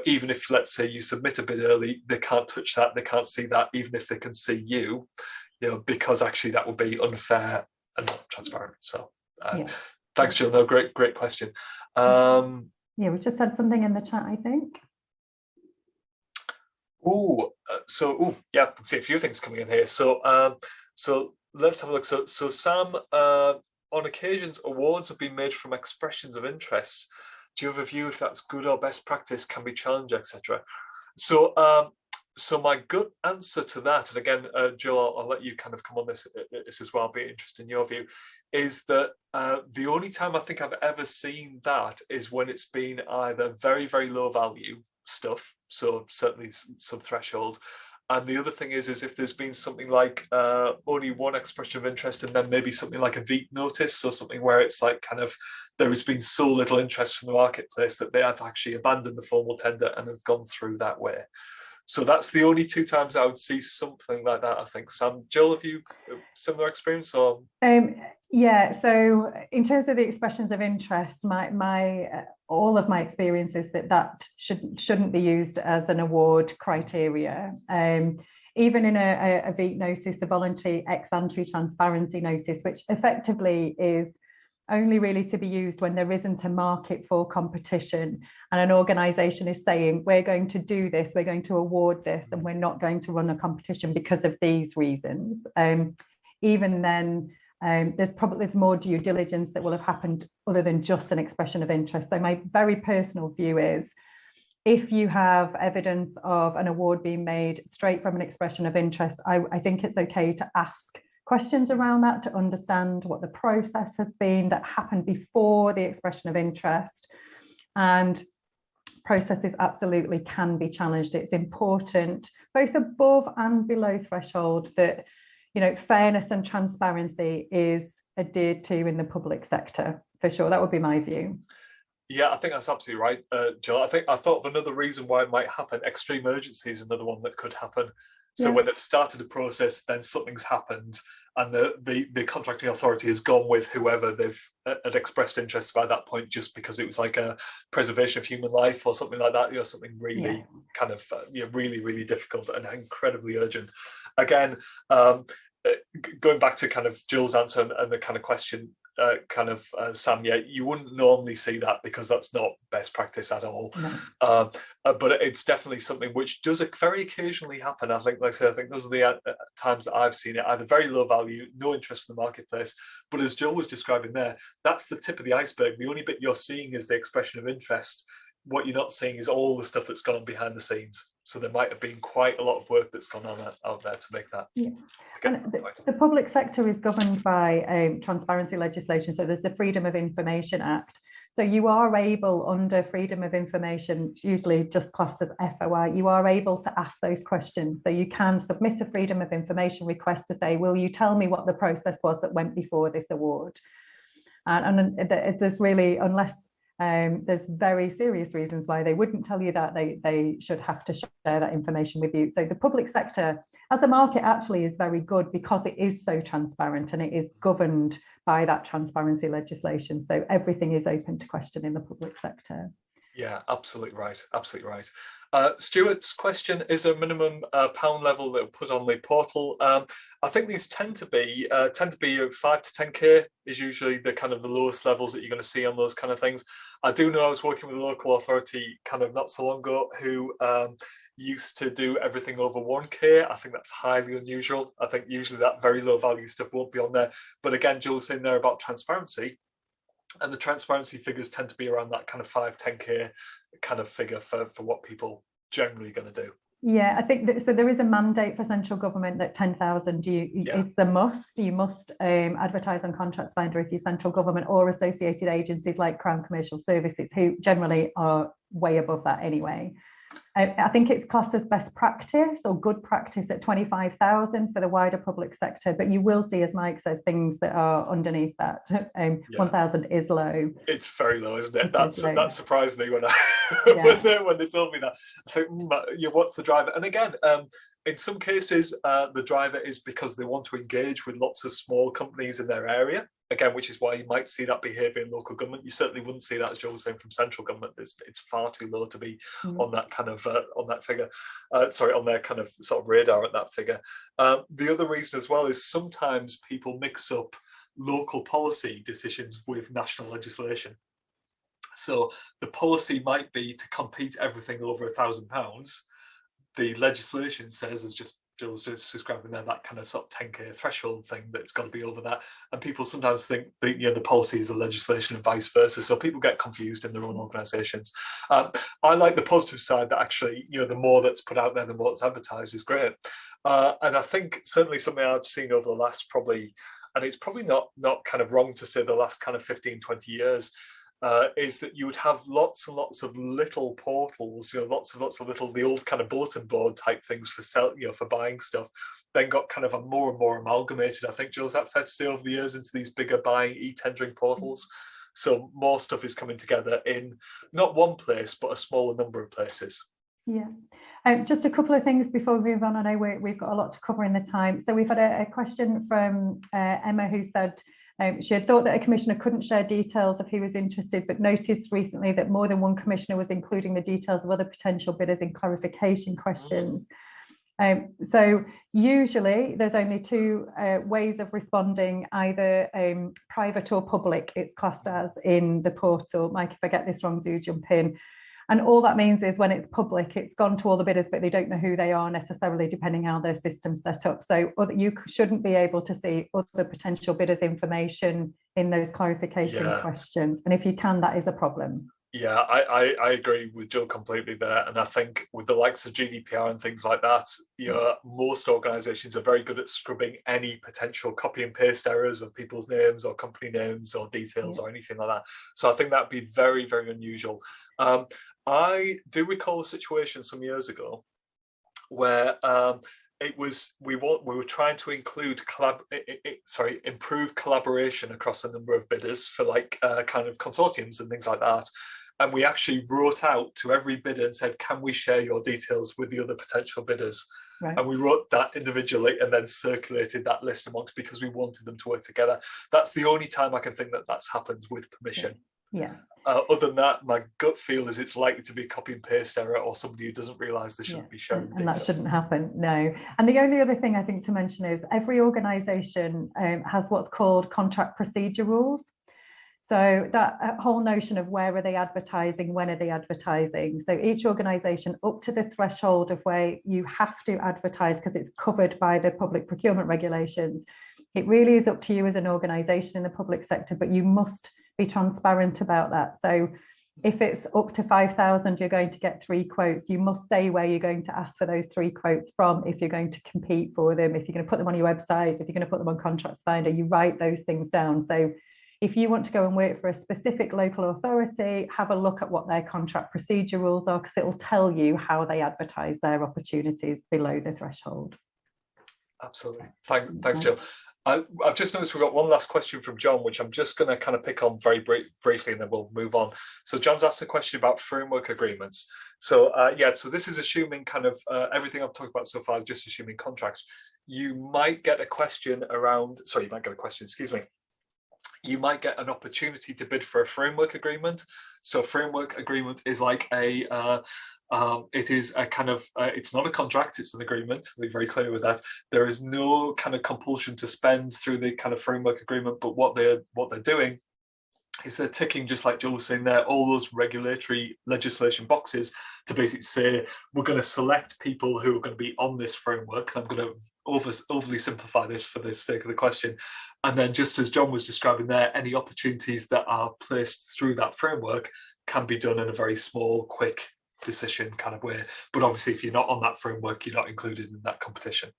even if, let's say, you submit a bid early, they can't touch that, they can't see that, even if they can see you, because actually that would be unfair and not transparent. So, thanks, Jill. No, great question. Yeah, we just had something in the chat, I think. Yeah, I can see a few things coming in here. So let's have a look. So Sam, on occasions, awards have been made from expressions of interest. Do you have a view if that's good or best practice, can be challenged, etc.? So my good answer to that, and again, Joe, I'll let you kind of come on this as well, I'll be interested in your view, is that the only time I think I've ever seen that is when it's been either very, very low value stuff, so certainly some threshold, and the other thing is if there's been something like only one expression of interest and then maybe something like a VEEP notice, so something where it's like kind of there has been so little interest from the marketplace that they have actually abandoned the formal tender and have gone through that way. So that's the only two times I would see something like that, I think. Sam, Jill, have you a similar experience? Or yeah, so in terms of the expressions of interest, all of my experience is that shouldn't be used as an award criteria. Even in a VEEP notice, the voluntary ex-ante transparency notice, which effectively is only really to be used when there isn't a market for competition and an organisation is saying, we're going to do this, we're going to award this, and we're not going to run a competition because of these reasons. Even then, there's more due diligence that will have happened other than just an expression of interest. So my very personal view is, if you have evidence of an award being made straight from an expression of interest, I think it's okay to ask questions around that to understand what the process has been that happened before the expression of interest. And processes absolutely can be challenged. It's important, both above and below threshold, that fairness and transparency is adhered to in the public sector, for sure. That would be my view. Yeah, I think that's absolutely right, Jill. I thought of another reason why it might happen. Extreme urgency is another one that could happen. So when they've started a process, then something's happened, and the contracting authority has gone with whoever they've had expressed interest by that point, just because it was like a preservation of human life or something like that. Something really kind of really, really difficult and incredibly urgent. Again, going back to kind of Jill's answer and the kind of question, Sam, you wouldn't normally see that because that's not best practice at all. No. But it's definitely something which does very occasionally happen. I think, like I said, I think those are the times that I've seen it, either very low value, no interest in the marketplace. But as Jill was describing there, that's the tip of the iceberg. The only bit you're seeing is the expression of interest. What you're not seeing is all the stuff that's gone on behind the scenes. So there might have been quite a lot of work that's gone on out there to make that. Yeah. The public sector is governed by transparency legislation. So there's the Freedom of Information Act. So you are able, under Freedom of Information, usually just classed as FOI, you are able to ask those questions. So you can submit a Freedom of Information request to say, will you tell me what the process was that went before this award? And there's really, unless there's very serious reasons why they wouldn't tell you that, they should have to share that information with you. So the public sector as a market actually is very good because it is so transparent and it is governed by that transparency legislation. So everything is open to question in the public sector. Yeah, absolutely right. Absolutely right. Stuart's question, is there a minimum pound level that will put on the portal? I think these tend to be 5 to 10k is usually the kind of the lowest levels that you're going to see on those kind of things. I do know I was working with a local authority kind of not so long ago who used to do everything over 1k. I think that's highly unusual. I think usually that very low value stuff won't be on there. But again, Joel's saying there about transparency. And the transparency figures tend to be around that kind of 5-10k kind of figure for what people generally going to do. Yeah, I think that, so there is a mandate for central government that 10,000, it's a must. You must advertise on Contracts Finder if you're central government or associated agencies like Crown Commercial Services, who generally are way above that anyway. I think it's classed as best practice or good practice at 25,000 for the wider public sector, but you will see, as Mike says, things that are underneath that. 1,000 is low. It's very low, isn't it? That surprised me when when they told me that. So what's the driver? And again, in some cases, the driver is because they want to engage with lots of small companies in their area. Again, which is why you might see that behaviour in local government. You certainly wouldn't see that, as Joe was saying, from central government. It's far too low to be on that kind of on that figure. On their kind of sort of radar at that figure. The other reason as well is sometimes people mix up local policy decisions with national legislation. So the policy might be to compete everything over £1,000. The legislation says, as just Jill was just describing there, that kind of sort of 10k threshold thing that's got to be over that, and people sometimes think that the policy is the legislation and vice versa, so people get confused in their own organisations. I like the positive side that actually the more that's put out there, the more it's advertised is great, and I think certainly something I've seen over the last probably, and it's probably not kind of wrong to say the last kind of 15-20 years, is that you would have lots and lots of little portals, lots of little, the old kind of bulletin board type things for for buying stuff, then got kind of a more and more amalgamated. I think, Jill, is that fair to say, over the years into these bigger buying e-tendering portals? So more stuff is coming together in not one place, but a smaller number of places. Yeah. Just a couple of things before we move on. I know we've got a lot to cover in the time. So we've had a question from Emma, who said, she had thought that a commissioner couldn't share details of who was interested, but noticed recently that more than one commissioner was including the details of other potential bidders in clarification questions. So usually there's only two ways of responding, either private or public, it's classed as in the portal. Mike, if I get this wrong, do jump in. And all that means is when it's public, it's gone to all the bidders, but they don't know who they are necessarily, depending how their system's set up. So you shouldn't be able to see other potential bidders' information in those clarification questions. And if you can, that is a problem. Yeah, I agree with Jill completely there. And I think with the likes of GDPR and things like that, most organizations are very good at scrubbing any potential copy and paste errors of people's names or company names or details or anything like that. So I think that'd be very, very unusual. I do recall a situation some years ago where it was we were trying to include improve collaboration across a number of bidders for like kind of consortiums and things like that. And we actually wrote out to every bidder and said, can we share your details with the other potential bidders? Right. And we wrote that individually and then circulated that list amongst, because we wanted them to work together. That's the only time I can think that that's happened with permission. Yeah. Other than that, my gut feel is it's likely to be a copy and paste error or somebody who doesn't realise they shouldn't be sharing and that shouldn't happen, no. And the only other thing I think to mention is every organisation has what's called contract procedure rules. So that whole notion of where are they advertising, when are they advertising? So each organisation up to the threshold of where you have to advertise because it's covered by the public procurement regulations. It really is up to you as an organisation in the public sector, but you must be transparent about that. So if it's up to 5,000, you're going to get 3 quotes. You must say where you're going to ask for those 3 quotes from if you're going to compete for them, if you're going to put them on your website, if you're going to put them on Contracts Finder, you write those things down. So if you want to go and work for a specific local authority, have a look at what their contract procedure rules are, because it will tell you how they advertise their opportunities below the threshold. Absolutely. Thanks, Jill. I've just noticed we've got one last question from John, which I'm just going to kind of pick on very briefly, and then we'll move on. So John's asked a question about framework agreements. So so this is assuming kind of everything I've talked about so far is just assuming contracts. You might get a question around, you might get an opportunity to bid for a framework agreement. So a framework agreement is like it is a kind of, it's not a contract, it's an agreement. We're very clear with that. There is no kind of compulsion to spend through the kind of framework agreement, but what they're doing is they're ticking, just like Jill was saying there, all those regulatory legislation boxes to basically say, we're going to select people who are going to be on this framework. And I'm going to overly simplify this for the sake of the question. And then just as John was describing there, any opportunities that are placed through that framework can be done in a very small, quick decision kind of way. But obviously, if you're not on that framework, you're not included in that competition.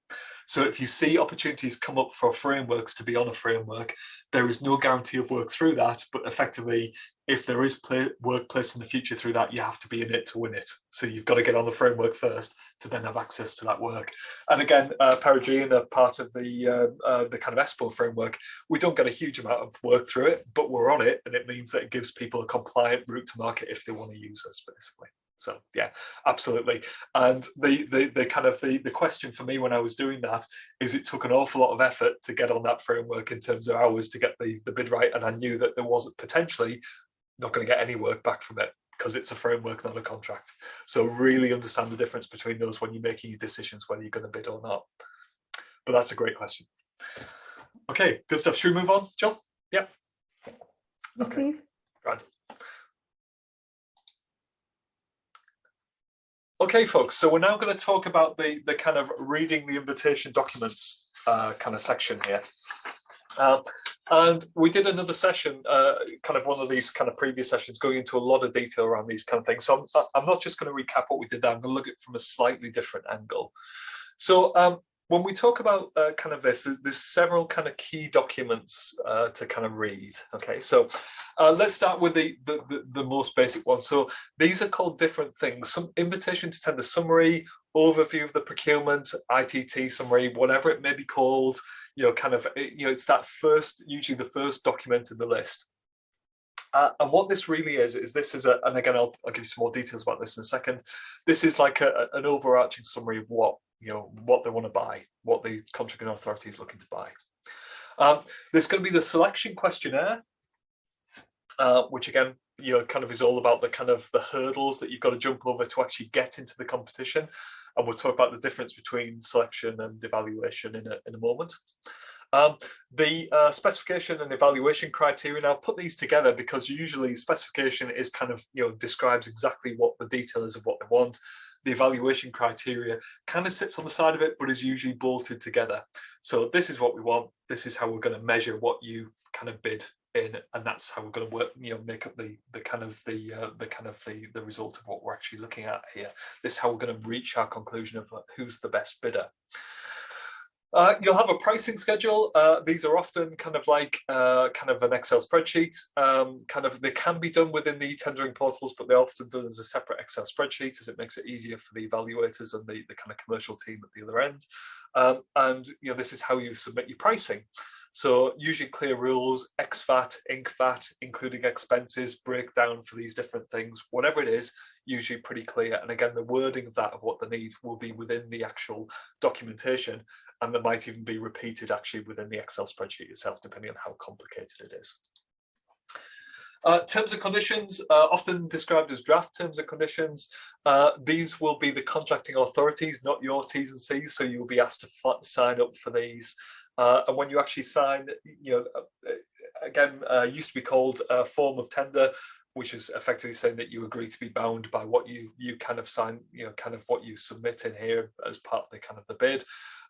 So if you see opportunities come up for frameworks to be on a framework, there is no guarantee of work through that, but effectively, if there is work placed in the future through that, you have to be in it to win it. So you've got to get on the framework first to then have access to that work. And again, Peregrine are part of the kind of ESPO framework. We don't get a huge amount of work through it, but we're on it, and it means that it gives people a compliant route to market if they want to use us, basically. So yeah, absolutely. And the question for me when I was doing that is it took an awful lot of effort to get on that framework in terms of hours to get the bid right. And I knew that there wasn't potentially not going to get any work back from it because it's a framework, not a contract. So really understand the difference between those when you're making your decisions whether you're going to bid or not. But that's a great question. Okay, good stuff. Should we move on, John? Yep. Okay, right. Okay, folks, so we're now going to talk about the kind of reading the invitation documents kind of section here. And we did another session, kind of one of these kind of previous sessions, going into a lot of detail around these kind of things. So I'm not just going to recap what we did there, I'm going to look at it from a slightly different angle. So when we talk about kind of this, there's several kind of key documents to kind of read. Okay, so let's start with the most basic one. So these are called different things. Some invitation to tender summary, overview of the procurement, ITT summary, whatever it may be called. You know, kind of, you know, it's that first, usually the first document in the list. And what this really is this is and again, I'll give you some more details about this in a second. This is like an overarching summary of what, you know, what they want to buy, what the contracting authority is looking to buy. There's going to be the selection questionnaire, which again, you know, kind of is all about the kind of the hurdles that you've got to jump over to actually get into the competition. And we'll talk about the difference between selection and evaluation in a moment. The specification and evaluation criteria, now put these together because usually specification is kind of, you know, describes exactly what the detail is of what they want. The evaluation criteria kind of sits on the side of it, but is usually bolted together. So this is what we want. This is how we're going to measure what you kind of bid in, and that's how we're going to work, make up the result of what we're actually looking at here. This is how we're going to reach our conclusion of who's the best bidder. You'll have a pricing schedule. These are often kind of like an Excel spreadsheet. They can be done within the tendering portals, but they're often done as a separate Excel spreadsheet, as it makes it easier for the evaluators and the kind of commercial team at the other end. This is how you submit your pricing. So usually clear rules, ex-VAT, inc-VAT, including expenses, breakdown for these different things, whatever it is, usually pretty clear. And again, the wording of that, of what they need, will be within the actual documentation, and there might even be repeated actually within the Excel spreadsheet itself, depending on how complicated it is. Terms and conditions, often described as draft terms and conditions. These will be the contracting authorities, not your T's and C's, so you'll be asked to sign up for these. And when you actually sign, used to be called a form of tender, which is effectively saying that you agree to be bound by what you kind of sign, what you submit in here as part of the bid.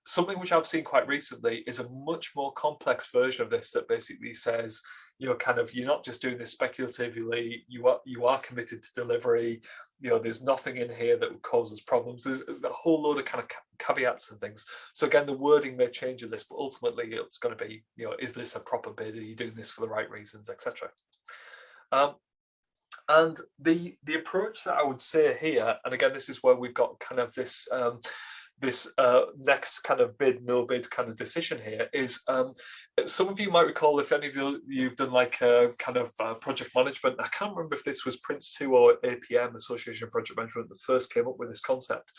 Something which I've seen quite recently is a much more complex version of this that basically says, you're not just doing this speculatively, you are committed to delivery. There's nothing in here that would cause us problems. There's a whole load of kind of caveats and things. So again, the wording may change in this, but ultimately it's going to be, is this a proper bid? Are you doing this for the right reasons, etc. And the approach that I would say here, and again, this is where we've got kind of this next kind of bid, no bid kind of decision here is, some of you might recall, if any of you've done like project management, I can't remember if this was Prince 2 or APM, Association of Project Management, that first came up with this concept.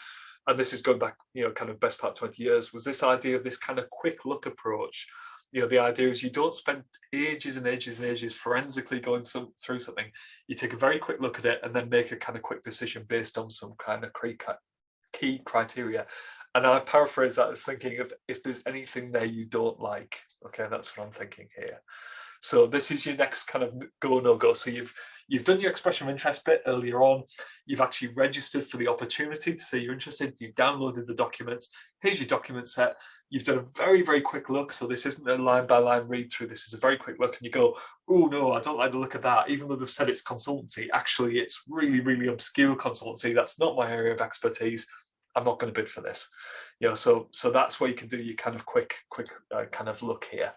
And this is going back, kind of best part 20 years, was this idea of this kind of quick look approach. The idea is you don't spend ages and ages and ages forensically going through something. You take a very quick look at it and then make a kind of quick decision based on some kind of key criteria. And I paraphrase that as thinking of, if there's anything there you don't like, okay, that's what I'm thinking here. So this is your next kind of go, no go. So you've done your expression of interest bit earlier on. You've actually registered for the opportunity to say you're interested. You've downloaded the documents. Here's your document set. You've done a very, very quick look. So this isn't a line by line read through. This is a very quick look, and you go, oh no, I don't like the look of that. Even though they've said it's consultancy, actually it's really, really obscure consultancy. That's not my area of expertise. I'm not going to bid for this. So that's where you can do your kind of quick kind of look here.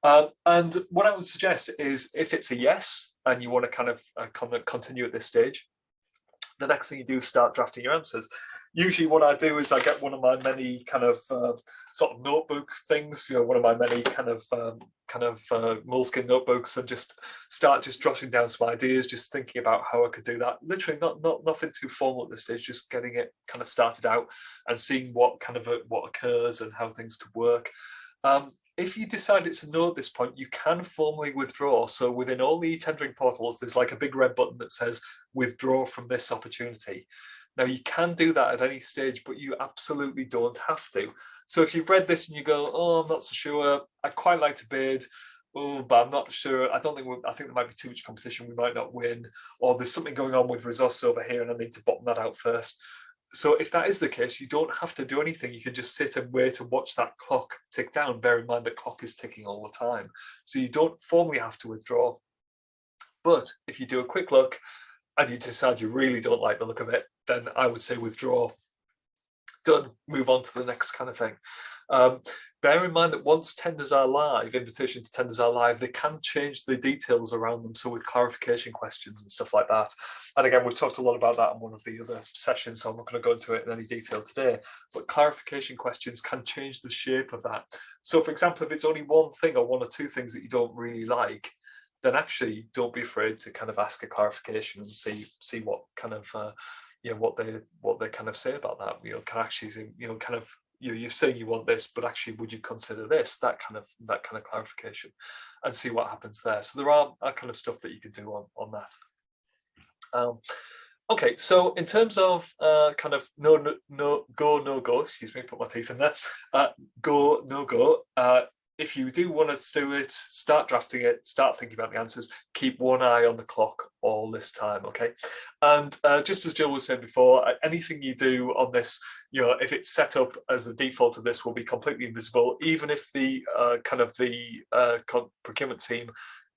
And what I would suggest is, if it's a yes and you want to kind of continue at this stage, the next thing you do is start drafting your answers. Usually what I do is I get one of my many kind of sort of notebook things, one of my many kind of moleskin notebooks, and just start jotting down some ideas, just thinking about how I could do that. Literally nothing too formal at this stage, just getting it kind of started out and seeing what occurs and how things could work. If you decide it's a no at this point, you can formally withdraw. So within all the tendering portals, there's like a big red button that says withdraw from this opportunity. Now, you can do that at any stage, but you absolutely don't have to. So if you've read this and you go, oh, I'm not so sure, I'd quite like to bid, oh, but I'm not sure, I think there might be too much competition, we might not win, or there's something going on with resources over here and I need to bottom that out first. So if that is the case, you don't have to do anything. You can just sit and wait and watch that clock tick down. Bear in mind the clock is ticking all the time. So you don't formally have to withdraw. But if you do a quick look and you decide you really don't like the look of it, then I would say withdraw. Done, move on to the next kind of thing. Bear in mind that once tenders are live, invitation to tenders are live, they can change the details around them. So with clarification questions and stuff like that. And again, we've talked a lot about that in one of the other sessions, so I'm not going to go into it in any detail today. But clarification questions can change the shape of that. So for example, if it's only one thing or one or two things that you don't really like, then actually don't be afraid to kind of ask a clarification and see what kind of what they kind of say about that. Can actually kind of you're saying you want this, but actually would you consider this, that kind of clarification, and see what happens there. So there are that kind of stuff that you can do on that. Okay, so in terms of kind of no go, excuse me, put my teeth in there, go, no go, if you do want to do it, start drafting it, start thinking about the answers, keep one eye on the clock all this time, okay? And just as Jill was saying before, anything you do on this, if it's set up as the default of this, will be completely invisible, even if the procurement team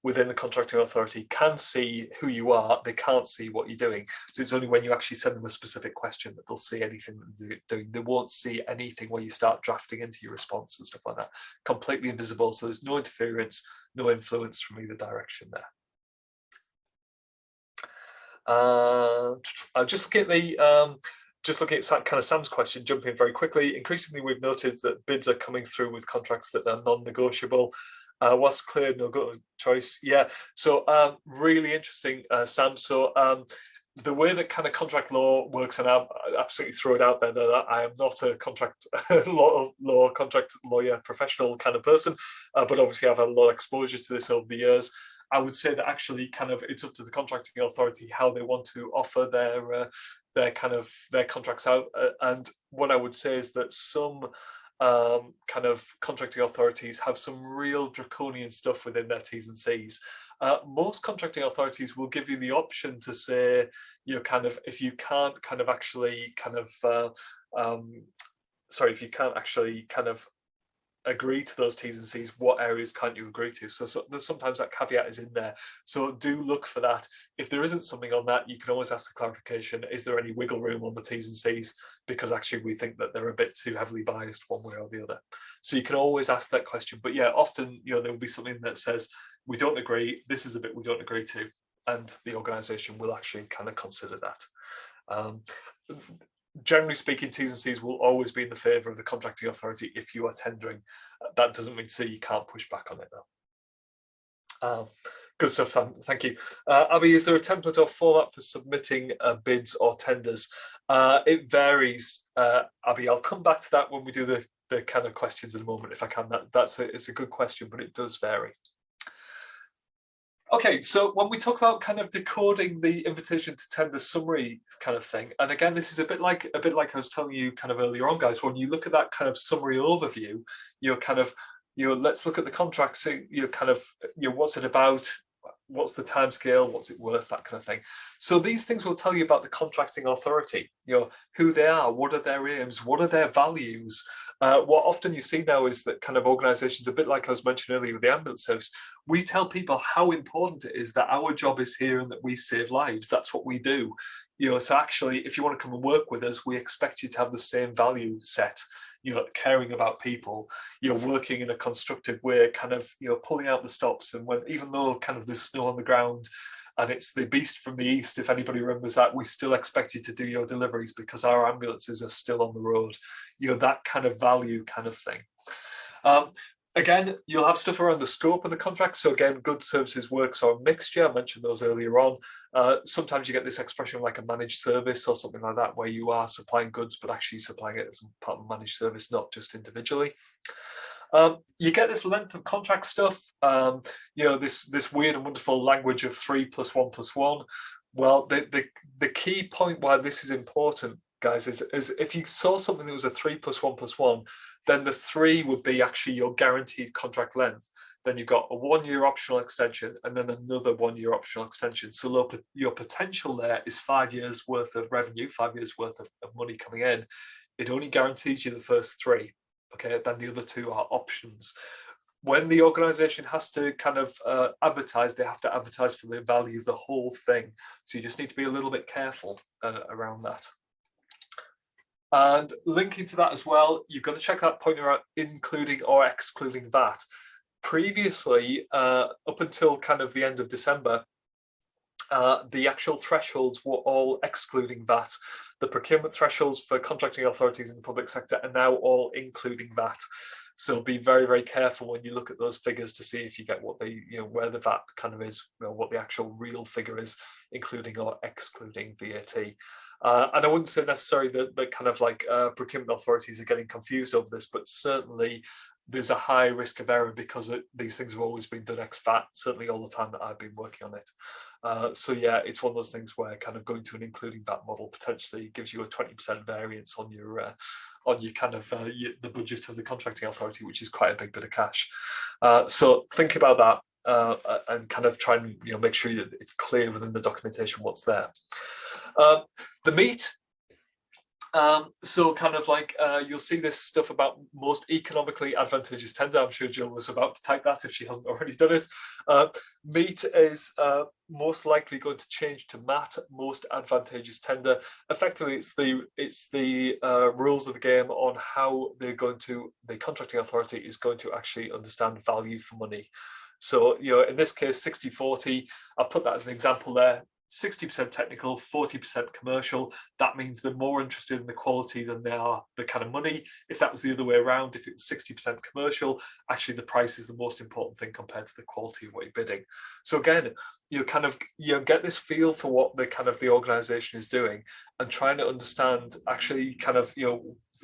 within the contracting authority can see who you are, they can't see what you're doing. So it's only when you actually send them a specific question that they'll see anything that you're doing. They won't see anything where you start drafting into your response and stuff like that. Completely invisible, so there's no interference, no influence from either direction there. I'm just looking at the kind of Sam's question, jumping very quickly. Increasingly, we've noticed that bids are coming through with contracts that are non-negotiable. What's clear, no good choice? Yeah, so really interesting, Sam. So the way that kind of contract law works, and I'll absolutely throw it out there that I am not a contract contract lawyer professional kind of person, but obviously I've had a lot of exposure to this over the years. I would say that actually kind of it's up to the contracting authority how they want to offer their contracts out. And what I would say is that some kind of contracting authorities have some real draconian stuff within their T's and C's. Most contracting authorities will give you the option to say, you know, kind of if you can't kind of actually kind of if you can't actually kind of agree to those T's and C's, what areas can't you agree to? So there's sometimes that caveat is in there. So do look for that. If there isn't something on that, you can always ask the clarification, is there any wiggle room on the T's and C's? Because actually we think that they're a bit too heavily biased one way or the other. So you can always ask that question. But yeah, often, you know, there will be something that says, we don't agree, this is a bit we don't agree to. And the organisation will actually kind of consider that. Generally speaking, T's and C's will always be in the favour of the contracting authority if you are tendering. That doesn't mean to say you can't push back on it though. Good stuff, Sam. Thank you. Abby, is there a template or format for submitting bids or tenders? It varies, Abby. I'll come back to that when we do the kind of questions in a moment if I can. It's a good question, but it does vary. Okay, so when we talk about kind of decoding the invitation to tender summary kind of thing, and again, this is a bit like I was telling you kind of earlier on, guys. When you look at that kind of summary overview, you're kind of, you know, let's look at the contract. So you're kind of, you know, what's it about? What's the timescale? What's it worth? That kind of thing. So these things will tell you about the contracting authority. You know, who they are, what are their aims, what are their values. What often you see now is that kind of organisations, a bit like I was mentioning earlier with the ambulance service, we tell people how important it is that our job is here and that we save lives. That's what we do. You know, so actually, if you want to come and work with us, we expect you to have the same value set. You know, caring about people, you're working in a constructive way, kind of, you know, pulling out the stops. And when, even though kind of there's snow on the ground, and it's the beast from the east, if anybody remembers that, we still expect you to do your deliveries because our ambulances are still on the road. You know, that kind of value kind of thing. Again, you'll have stuff around the scope of the contract. So again, goods, services, works, or mixture. I mentioned those earlier on. Sometimes you get this expression like a managed service or something like that, where you are supplying goods, but actually supplying it as part of a managed service, not just individually. You get this length of contract stuff, you know, this weird and wonderful language of 3 + 1 + 1. Well, the key point why this is important, guys, is if you saw something that was a 3 + 1 + 1, then the 3 would be actually your guaranteed contract length. Then you've got a 1-year optional extension and then another 1-year optional extension. So your potential there is 5 years worth of revenue, 5 years worth of money coming in. It only guarantees you the first 3. Okay, then the other 2 are options. When the organisation has to kind of advertise, they have to advertise for the value of the whole thing. So you just need to be a little bit careful around that. And linking to that as well, you've got to check that point around including or excluding VAT. Previously, up until kind of the end of December, the actual thresholds were all excluding VAT. The procurement thresholds for contracting authorities in the public sector are now all including VAT. So be very, very careful when you look at those figures to see if you get what they, you know, where the VAT kind of is, you know, what the actual real figure is, including or excluding VAT. And I wouldn't say necessarily that kind of like procurement authorities are getting confused over this, but certainly there's a high risk of error because these things have always been done ex VAT, certainly all the time that I've been working on it. So yeah, it's one of those things where kind of going to an including VAT model potentially gives you a 20% variance on your kind of the budget of the contracting authority, which is quite a big bit of cash. So think about that and kind of try and, you know, make sure that it's clear within the documentation what's there. The meat So kind of like you'll see this stuff about most economically advantageous tender. I'm sure Jill was about to type that if she hasn't already done it. Meet is most likely going to change to MAT, most advantageous tender. Effectively, it's the rules of the game on how the contracting authority is going to actually understand value for money. So, in this case, 60-40, I've put that as an example there. 60% technical, 40% commercial. That means they're more interested in the quality than they are the kind of money. If that was the other way around, if it's 60% commercial, actually the price is the most important thing compared to the quality of what you're bidding. So again, you get this feel for what the organization is doing and trying to understand actually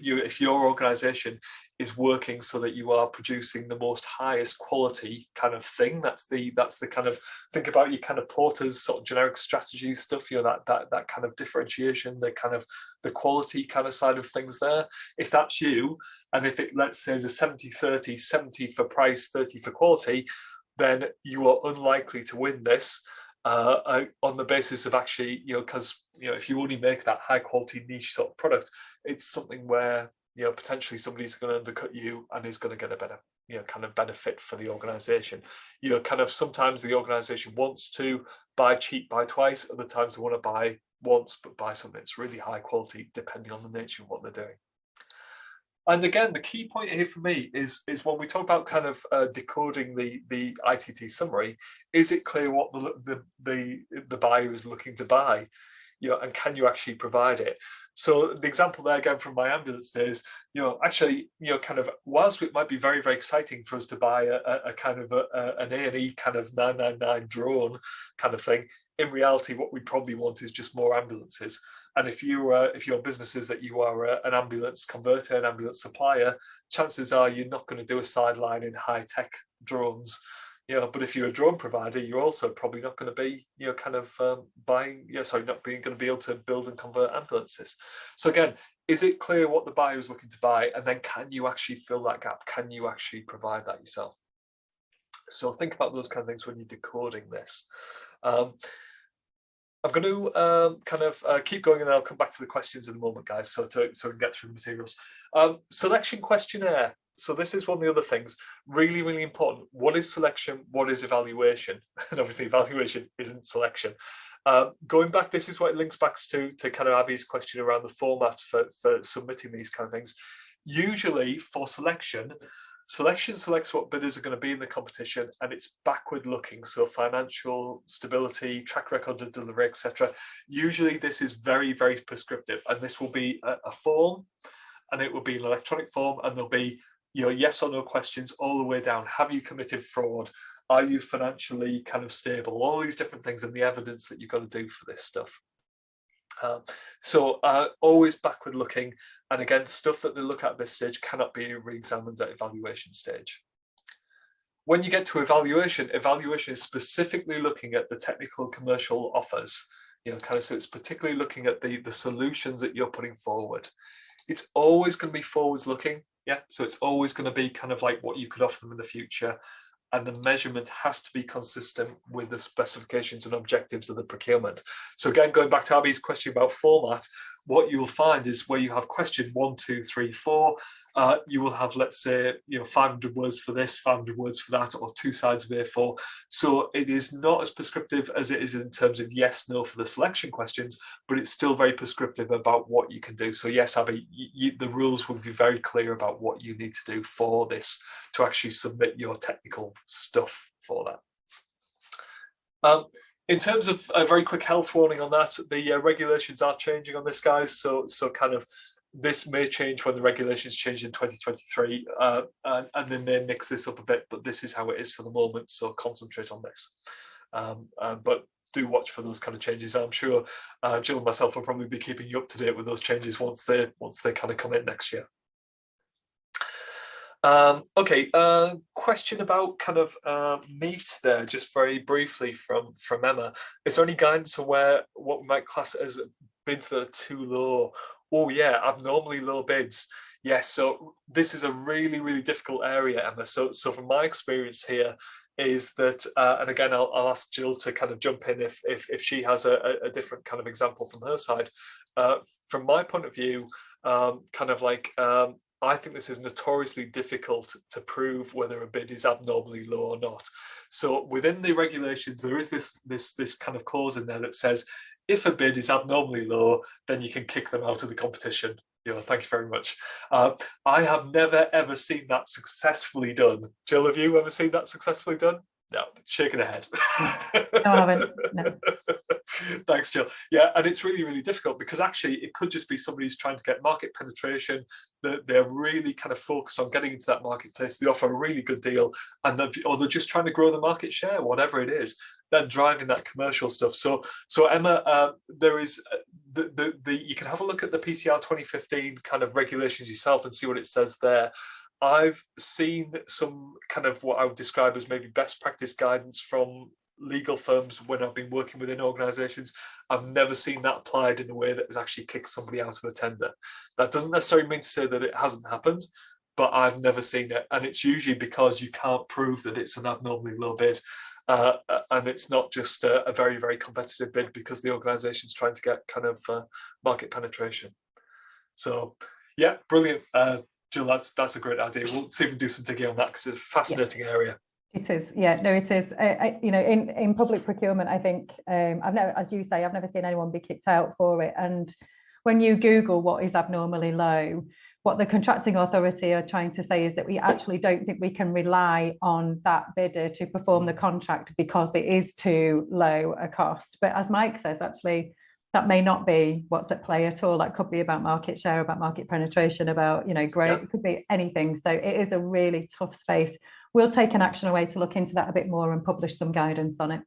if your organization is working so that you are producing the most highest quality kind of thing. That's the kind of, think about your kind of Porter's sort of generic strategies stuff, that kind of differentiation, the quality kind of side of things there. If that's you, and if it, let's say, is a 70-30, 70 for price, 30 for quality, then you are unlikely to win this on the basis of actually, because if you only make that high quality niche sort of product, it's something where potentially somebody's going to undercut you and is going to get a better kind of benefit for the organization. Sometimes the organization wants to buy cheap, buy twice. Other times they want to buy once but buy something that's really high quality, depending on the nature of what they're doing. And again, the key point here for me is when we talk about kind of decoding the ITT summary, is it clear what the buyer is looking to buy? And can you actually provide it? So the example there again from my ambulance days, kind of whilst it might be very, very exciting for us to buy a kind of an A&E kind of 999 drone kind of thing, in reality, what we probably want is just more ambulances. And if your business is that you are an ambulance converter, an ambulance supplier, chances are you're not going to do a sideline in high-tech drones. But if you're a drone provider, you're also probably not going to be, not going to be able to build and convert ambulances. So again, is it clear what the buyer is looking to buy? And then can you actually fill that gap? Can you actually provide that yourself? So think about those kind of things when you're decoding this. I'm going to keep going, and then I'll come back to the questions in a moment, guys, so we can get through the materials. Selection questionnaire. So this is one of the other things, really, really important. What is selection? What is evaluation? And obviously evaluation isn't selection. Going back, this is what it links back to kind of Abby's question around the format for submitting these kind of things. Usually for selection selects what bidders are going to be in the competition, and it's backward looking. So financial stability, track record of delivery, etc. Usually this is very, very prescriptive, and this will be a form, and it will be an electronic form, and there'll be yes or no questions all the way down. Have you committed fraud? Are you financially kind of stable? All these different things and the evidence that you've got to do for this stuff. Always backward looking, and again, stuff that they look at this stage cannot be re-examined at evaluation stage. When you get to evaluation is specifically looking at the technical commercial offers, so it's particularly looking at the solutions that you're putting forward. It's always going to be forwards looking, so it's always going to be kind of like what you could offer them in the future, and the measurement has to be consistent with the specifications and objectives of the procurement. So again, going back to Abby's question about format, what you will find is where you have question 1, 2, 3, 4, you will have, let's say, 500 words for this, 500 words for that, or 2 sides of A4. So it is not as prescriptive as it is in terms of yes, no for the selection questions, but it's still very prescriptive about what you can do. So yes, Abby, the rules will be very clear about what you need to do for this to actually submit your technical stuff for that. In terms of a very quick health warning on that, the regulations are changing on this, guys. So kind of this may change when the regulations change in 2023, and they may mix this up a bit, but this is how it is for the moment. So concentrate on this. But do watch for those kind of changes. I'm sure Jill and myself will probably be keeping you up to date with those changes once they kind of come in next year. Question about kind of meat there, just very briefly from Emma. Is there any guidance on what we might class as bids that are too low? Oh yeah, abnormally low bids. Yes, so this is a really, really difficult area, Emma. So from my experience here is that, and again, I'll ask Jill to kind of jump in if she has a different kind of example from her side. from my point of view, I think this is notoriously difficult to prove whether a bid is abnormally low or not. So within the regulations, there is this kind of clause in there that says, if a bid is abnormally low, then you can kick them out of the competition. Thank you very much. I have never ever seen that successfully done. Jill, have you ever seen that successfully done? No, shaking her head. No, I haven't. No. Thanks, Jill. Yeah, and it's really, really difficult because actually it could just be somebody who's trying to get market penetration. They're really kind of focused on getting into that marketplace. They offer a really good deal, or they're just trying to grow the market share, whatever it is. They're driving that commercial stuff. So Emma, there is you can have a look at the PCR 2015 kind of regulations yourself and see what it says there. I've seen some kind of what I would describe as maybe best practice guidance from legal firms when I've been working within organisations. I've never seen that applied in a way that has actually kicked somebody out of a tender. That doesn't necessarily mean to say that it hasn't happened, but I've never seen it. And it's usually because you can't prove that it's an abnormally low bid. And it's not just a very, very competitive bid because the organisation's trying to get kind of market penetration. So, yeah, brilliant. Jill, that's a great idea. We'll see if we can do some digging on that because it's a fascinating area. It is, yeah, no, it is. In public procurement, I think I've never, as you say, I've never seen anyone be kicked out for it. And when you Google what is abnormally low, what the contracting authority are trying to say is that we actually don't think we can rely on that bidder to perform the contract because it is too low a cost. But as Mike says, actually, that may not be what's at play at all. That could be about market share, about market penetration, about growth. It could be anything. So it is a really tough space. We'll take an action away to look into that a bit more and publish some guidance on it.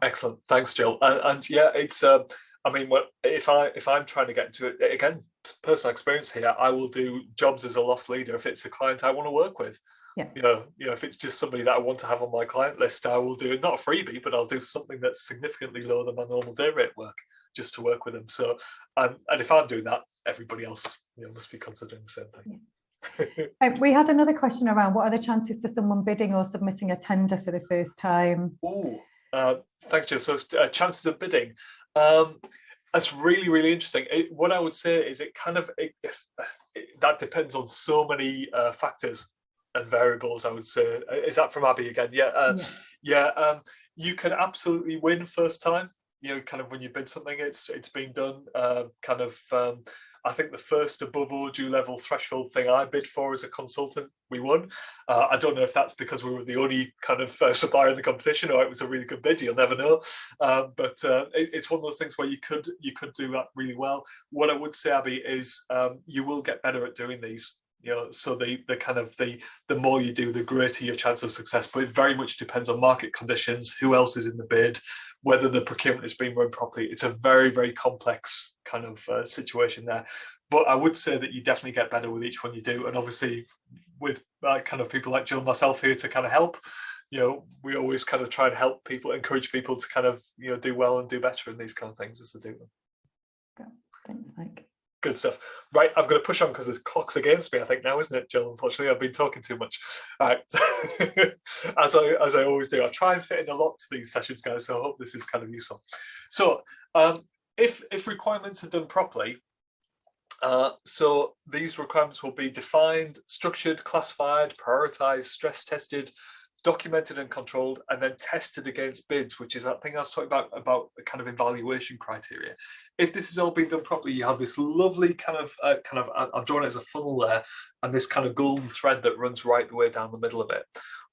Excellent, thanks, Jill. And yeah, it's I mean, if I'm trying to get into it again, personal experience here, I will do jobs as a loss leader if it's a client I want to work with. Yeah. If it's just somebody that I want to have on my client list, I will do it, not a freebie, but I'll do something that's significantly lower than my normal day rate work just to work with them. So, and if I'm doing that, everybody else must be considering the same thing. Yeah. We had another question around what are the chances for someone bidding or submitting a tender for the first time? Oh, thanks, Jill. So chances of bidding. That's really, really interesting. What I would say is that depends on so many factors and variables, I would say. Is that from Abby again? Yeah. You can absolutely win first time. Kind of when you bid something, it's been done. I think the first above overdue level threshold thing I bid for as a consultant, we won. I don't know if that's because we were the only kind of supplier in the competition or it was a really good bid. You'll never know. But it's one of those things where you could do that really well. What I would say, Abby, is you will get better at doing these. So the more you do, the greater your chance of success. But it very much depends on market conditions, who else is in the bid, whether the procurement is being run properly. It's a very, very complex kind of situation there. But I would say that you definitely get better with each one you do. And obviously, with kind of people like Jill and myself here to kind of help, we always kind of try and help people, encourage people to kind of do well and do better in these kind of things as they do them. Okay. Thanks, Mike. Good stuff. Right, I'm going to push on because the clock's against me, I think now, isn't it, Jill? Unfortunately, I've been talking too much. All right. as I always do, I try and fit in a lot to these sessions, guys, so I hope this is kind of useful. So if requirements are done properly, so these requirements will be defined, structured, classified, prioritized, stress tested, documented and controlled, and then tested against bids, which is that thing I was talking about the kind of evaluation criteria. If this has all been done properly, you have this lovely kind of I've drawn it as a funnel there, and this kind of golden thread that runs right the way down the middle of it.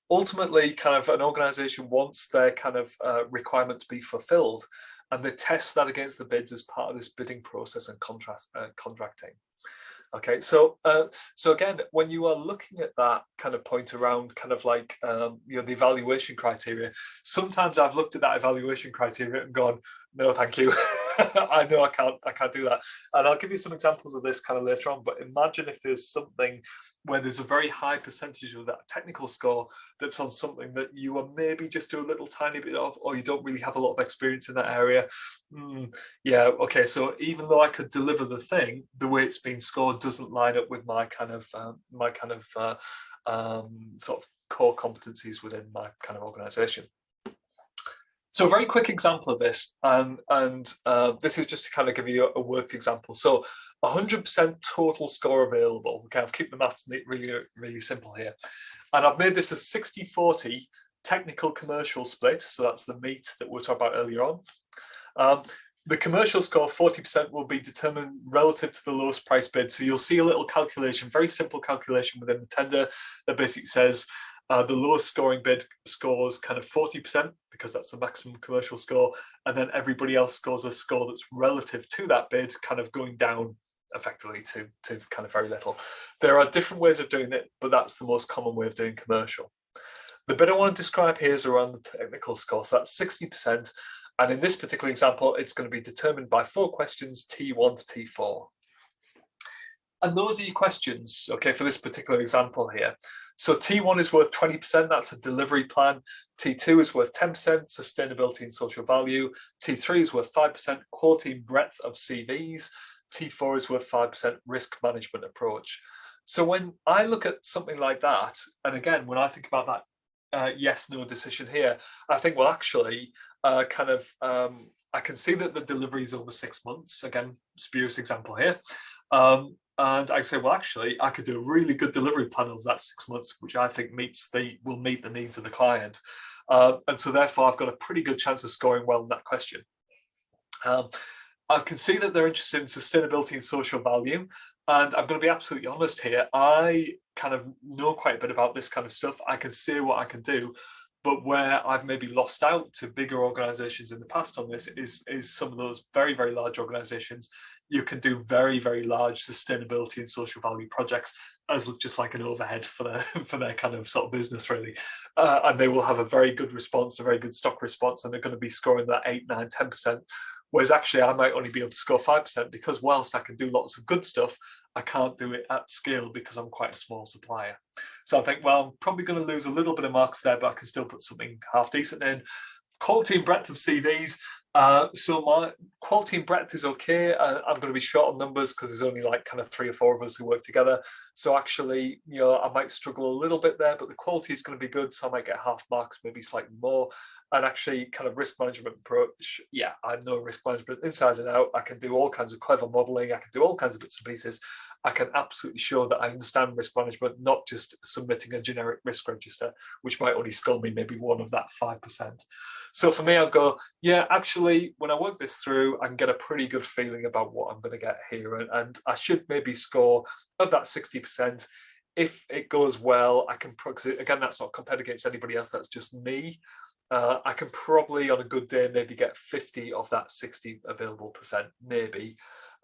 Ultimately, kind of an organization wants their kind of requirement to be fulfilled, and they test that against the bids as part of this bidding process and contracting. Okay, so again, when you are looking at that kind of point around kind of like the evaluation criteria, sometimes I've looked at that evaluation criteria and gone, no, thank you. I know I can't do that. And I'll give you some examples of this kind of later on. But imagine if there's something where there's a very high percentage of that technical score that's on something that you are maybe just do a little tiny bit of, or you don't really have a lot of experience in that area. Yeah, okay, so even though I could deliver the thing, the way it's been scored doesn't line up with my kind of sort of core competencies within my kind of organization. So a very quick example of this, and this is just to kind of give you a worked example. So 100% total score available. Okay, I've kept the maths really, really simple here. And I've made this a 60-40 technical commercial split. So that's the meat that we were talking about earlier on. The commercial score, 40%, will be determined relative to the lowest price bid. So you'll see a little calculation, very simple calculation within the tender that basically says the lowest scoring bid scores kind of 40% because that's the maximum commercial score. And then everybody else scores a score that's relative to that bid, kind of going down effectively to kind of very little. There are different ways of doing it, but that's the most common way of doing commercial. The bit I want to describe here is around the technical score. So that's 60%. And in this particular example, it's going to be determined by 4 questions, T1 to T4. And those are your questions, okay, for this particular example here. So T1 is worth 20%, that's a delivery plan. T2 is worth 10%, sustainability and social value. T3 is worth 5%, quality and breadth of CVs. T4 is worth 5%, risk management approach. So when I look at something like that, and again, when I think about that yes/no decision here, I think, well, actually, I can see that the delivery is over 6 months. Again, spurious example here. And I say, well, actually, I could do a really good delivery plan over that 6 months, which I think will meet the needs of the client. And so therefore, I've got a pretty good chance of scoring well in that question. I can see that they're interested in sustainability and social value. And I'm going to be absolutely honest here. I kind of know quite a bit about this kind of stuff. I can see what I can do. But where I've maybe lost out to bigger organizations in the past on this is some of those very, very large organizations. You can do very, very large sustainability and social value projects as just like an overhead for their kind of sort of business, really. And they will have a very good response, a very good stock response, and they're going to be scoring that 8, 9, 10%. Whereas actually I might only be able to score 5% because whilst I can do lots of good stuff, I can't do it at scale because I'm quite a small supplier. So I think, well, I'm probably going to lose a little bit of marks there, but I can still put something half decent in. Quality and breadth of CVs. So my quality and breadth is okay. I'm going to be short on numbers because there's only like kind of 3 or 4 of us who work together. So actually, I might struggle a little bit there, but the quality is going to be good. So I might get half marks, maybe slightly more. And actually kind of risk management approach, yeah, I know risk management inside and out. I can do all kinds of clever modeling. I can do all kinds of bits and pieces. I can absolutely show that I understand risk management, not just submitting a generic risk register, which might only score me maybe 1 of that 5%. So for me, I'll go, yeah, actually, when I work this through, I can get a pretty good feeling about what I'm going to get here. And I should maybe score of that 60%. If it goes well, I can, again, that's not compared against anybody else, that's just me. I can probably, on a good day, maybe get 50 of that 60 available percent, maybe.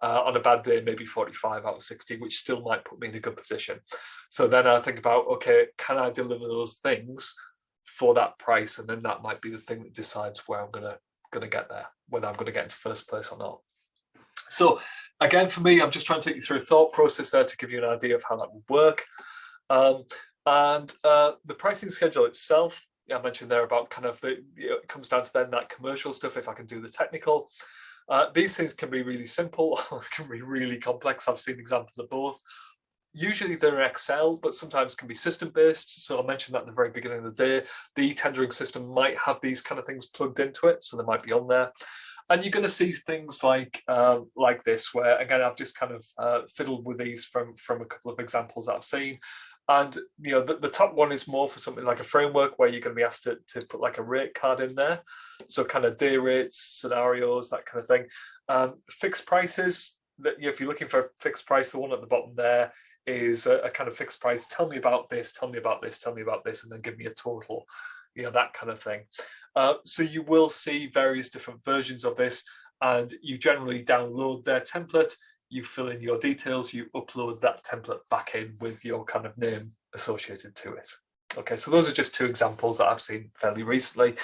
On a bad day, maybe 45 out of 60, which still might put me in a good position. So then I think about, okay, can I deliver those things for that price? And then that might be the thing that decides where I'm gonna get there, whether I'm gonna get into first place or not. So again, for me, I'm just trying to take you through a thought process there to give you an idea of how that would work. The pricing schedule itself, I mentioned there about kind of it comes down to then that commercial stuff, if I can do the technical. These things can be really simple or can be really complex. I've seen examples of both. Usually they're in Excel, but sometimes can be system-based. So I mentioned that at the very beginning of the day. The e-tendering system might have these kind of things plugged into it, so they might be on there. And you're going to see things like this, where, again, I've just kind of fiddled with these from a couple of examples that I've seen. And the top one is more for something like a framework where you're going to be asked to put like a rate card in there. So kind of day rates, scenarios, that kind of thing. Fixed prices, that if you're looking for a fixed price, the one at the bottom there is a kind of fixed price. Tell me about this, tell me about this, tell me about this, and then give me a total, that kind of thing. So you will see various different versions of this, and you generally download their template. You fill in your details, you upload that template back in with your kind of name associated to it. Okay, so those are just 2 examples that I've seen fairly recently.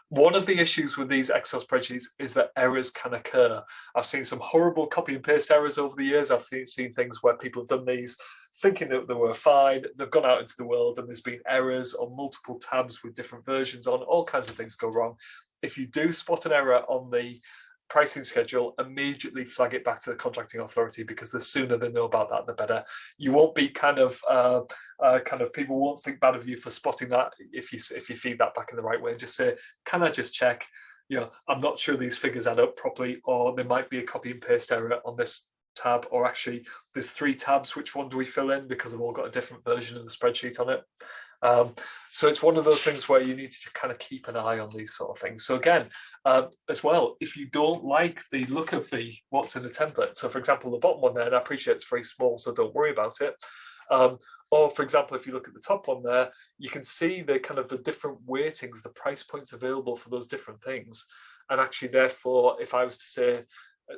One of the issues with these Excel spreadsheets is that errors can occur. I've seen some horrible copy and paste errors over the years. I've seen things where people have done these thinking that they were fine. They've gone out into the world and there's been errors on multiple tabs with different versions on. All kinds of things go wrong. If you do spot an error on the pricing schedule, immediately flag it back to the contracting authority, because the sooner they know about that, the better. You won't be kind of people won't think bad of you for spotting that if you feed that back in the right way. Just say, can I just check? I'm not sure these figures add up properly, or there might be a copy and paste error on this tab, or actually there's 3 tabs, which one do we fill in, because they've all got a different version of the spreadsheet on it. So it's one of those things where you need to kind of keep an eye on these sort of things. So again, as well, if you don't like the look of what's in the template, so for example, the bottom one there, and I appreciate it's very small, so don't worry about it. Or for example, if you look at the top one there, you can see the kind of the different weightings, the price points available for those different things. And actually, therefore, if I was to say,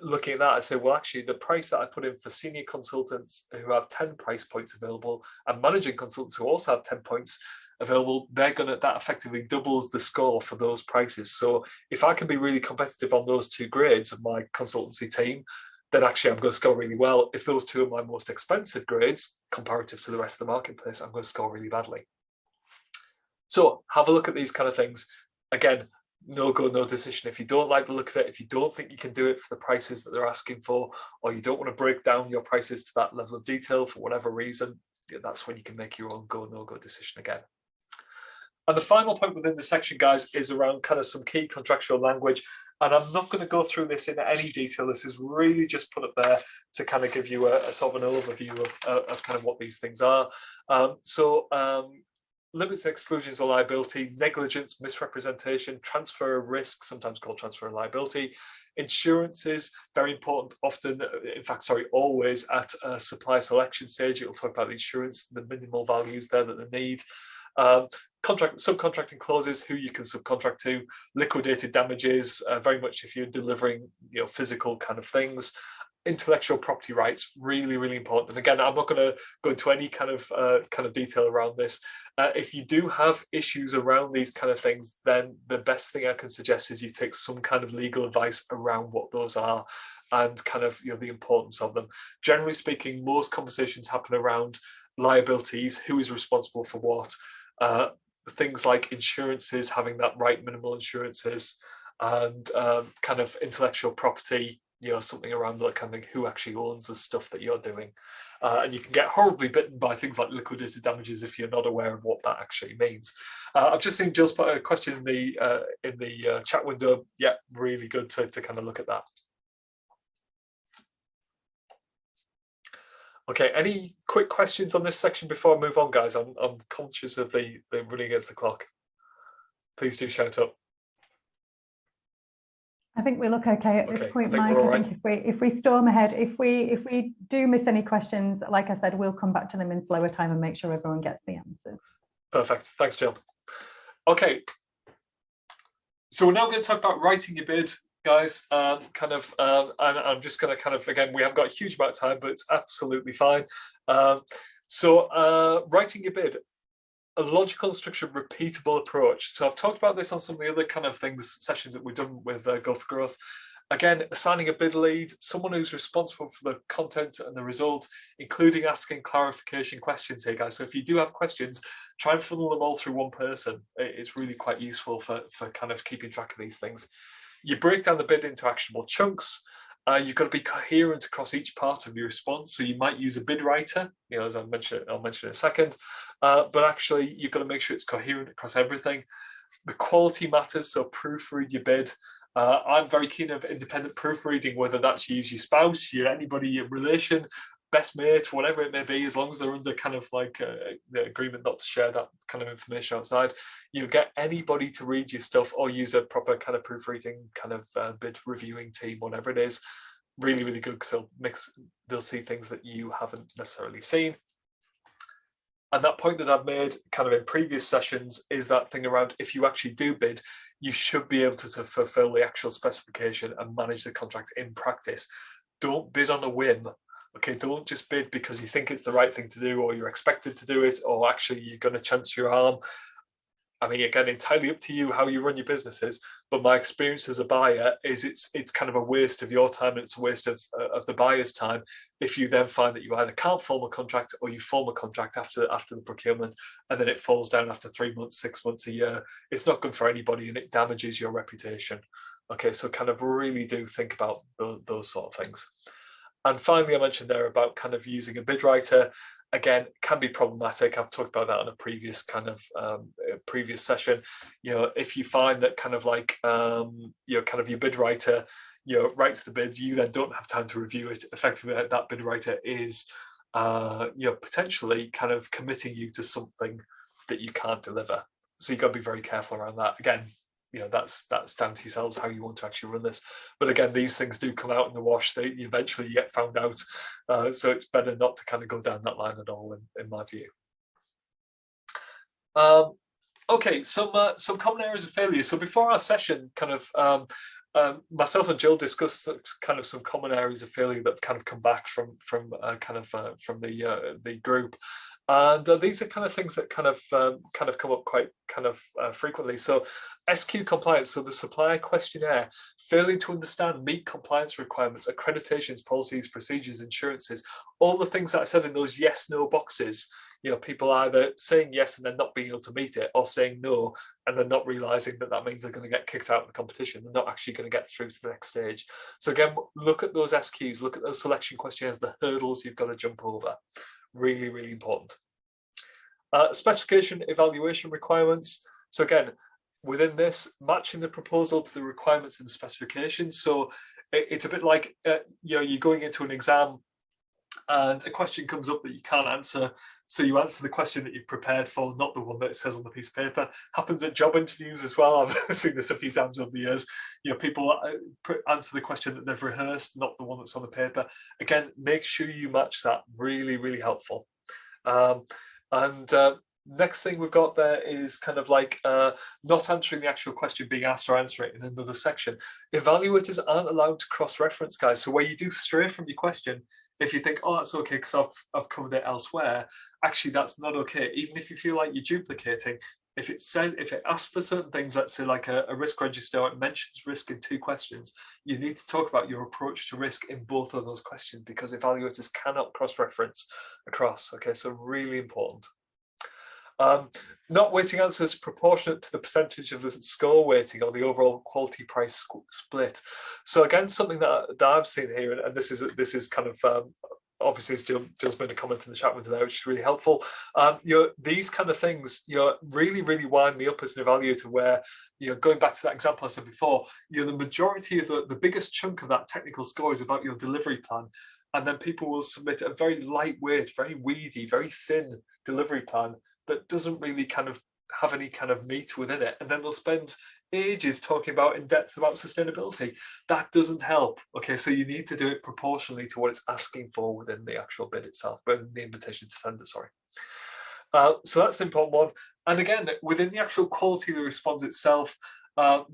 looking at that, I say, well, actually, the price that I put in for senior consultants who have 10 price points available and managing consultants who also have 10 points available, that effectively doubles the score for those prices. So if I can be really competitive on those 2 grades of my consultancy team, then actually I'm going to score really well. If those 2 are my most expensive grades comparative to the rest of the marketplace, I'm going to score really badly. So have a look at these kind of things. Again, no go, no decision. If you don't like the look of it, if you don't think you can do it for the prices that they're asking for, or you don't want to break down your prices to that level of detail for whatever reason, that's when you can make your own go, no go decision again. And the final point within the section, guys, is around kind of some key contractual language. And I'm not going to go through this in any detail. This is really just put up there to kind of give you a sort of an overview of kind of what these things are. Limits and exclusions of liability, negligence, misrepresentation, transfer of risk, sometimes called transfer of liability, insurances, very important, often, in fact, sorry, always at a supply selection stage. It'll talk about the insurance, the minimal values there that they need. Subcontracting clauses, who you can subcontract to, liquidated damages, very much if you're delivering physical kind of things. Intellectual property rights, really, really important. And again, I'm not going to go into any kind of detail around this. If you do have issues around these kind of things, then the best thing I can suggest is you take some kind of legal advice around what those are and kind of the importance of them. Generally speaking, most conversations happen around liabilities, who is responsible for what, things like insurances, having that right minimal insurances, and kind of intellectual property, something around that kind of who actually owns the stuff that you're doing. And you can get horribly bitten by things like liquidated damages if you're not aware of what that actually means. I've just seen Jill's put a question in the chat window. Yeah, really good to kind of look at that. Okay, any quick questions on this section before I move on, guys? I'm conscious of the running against the clock. Please do shout up. I think we look okay at this point, Mike. I think if we storm ahead, if we do miss any questions, like I said, we'll come back to them in slower time and make sure everyone gets the answers. Perfect. Thanks, Jill. Okay. So we're now going to talk about writing your bid, guys. And I'm just going to kind of, again, we haven't got a huge amount of time, but it's absolutely fine. Writing your bid. A logical, structured, repeatable approach. So I've talked about this on some of the other kind of sessions that we've done with Go for Growth. Again, assigning a bid lead, someone who's responsible for the content and the result, including asking clarification questions here, guys. So if you do have questions, try and funnel them all through one person. It's really quite useful for kind of keeping track of these things. You break down the bid into actionable chunks. You've got to be coherent across each part of your response. So you might use a bid writer, as I'll mention in a second, but actually you've got to make sure it's coherent across everything. The quality matters, so proofread your bid. I'm very keen of independent proofreading, whether that's you use your spouse, anybody, your relation, best mate, whatever it may be, as long as they're under kind of like the agreement not to share that kind of information outside. You get anybody to read your stuff or use a proper kind of proofreading kind of bid reviewing team, whatever it is. Really, really good, because they'll see things that you haven't necessarily seen. And that point that I've made kind of in previous sessions is that thing around, if you actually do bid, you should be able to fulfill the actual specification and manage the contract in practice. Don't bid on a whim. Okay, don't just bid because you think it's the right thing to do, or you're expected to do it, or actually you're going to chance your arm. I mean, again, entirely up to you how you run your businesses, but my experience as a buyer is it's kind of a waste of your time, and it's a waste of the buyer's time if you then find that you either can't form a contract, or you form a contract after the procurement and then it falls down after 3 months, 6 months, a year. It's not good for anybody, and it damages your reputation. Okay, so kind of really do think about those sort of things. And finally, I mentioned there about kind of using a bid writer. Again, can be problematic. I've talked about that on a previous kind of previous session, if you find that kind of like, kind of your bid writer, writes the bid, you then don't have time to review it. Effectively, that bid writer is, potentially kind of committing you to something that you can't deliver. So you've got to be very careful around that. Again, that's down to yourselves how you want to actually run this. But again, these things do come out in the wash. They eventually get found out. So it's better not to kind of go down that line at all, in my view. Okay, some common areas of failure. So before our session, kind of myself and Jill discussed kind of some common areas of failure that kind of come back from the group. And these are kind of things that kind of come up quite frequently. So SQ compliance, so the supplier questionnaire, failing to understand, meet compliance requirements, accreditations, policies, procedures, insurances, all the things that I said in those yes/no boxes. People either saying yes and then not being able to meet it, or saying no and then not realizing that means they're going to get kicked out of the competition. They're not actually going to get through to the next stage. So again, look at those SQs, look at those selection questionnaires, the hurdles you've got to jump over. Really, really important. Specification evaluation requirements. So again, within this, matching the proposal to the requirements in the specification. So it's a bit like you're going into an exam and a question comes up that you can't answer. So you answer the question that you've prepared for, not the one that it says on the piece of paper. Happens at job interviews as well. I've seen this a few times over the years. People answer the question that they've rehearsed, not the one that's on the paper. Again, make sure you match that. Really, really helpful. Next thing we've got there is kind of like not answering the actual question being asked or answering it in another section. Evaluators aren't allowed to cross-reference, guys. So where you do stray from your question, if you think, oh, that's okay because I've covered it elsewhere, actually that's not okay. Even if you feel like you're duplicating, if it asks for certain things, let's say like a risk register, it mentions risk in 2 questions, you need to talk about your approach to risk in both of those questions, because evaluators cannot cross-reference across. Okay, so really important. Not weighting answers proportionate to the percentage of the score weighting or the overall quality price split. So again, something that I've seen here, and this is kind of obviously as Jill's made a comment in the chat window there, which is really helpful. These kind of things, really, really wind me up as an evaluator, where, going back to that example I said before, the majority of the biggest chunk of that technical score is about your delivery plan. And then people will submit a very lightweight, very weedy, very thin delivery plan that doesn't really kind of have any kind of meat within it. And then they'll spend ages talking about in depth about sustainability. That doesn't help. Okay, so you need to do it proportionally to what it's asking for within the actual bid itself, but the invitation to tender, sorry. So that's an important one. And again, within the actual quality of the response itself,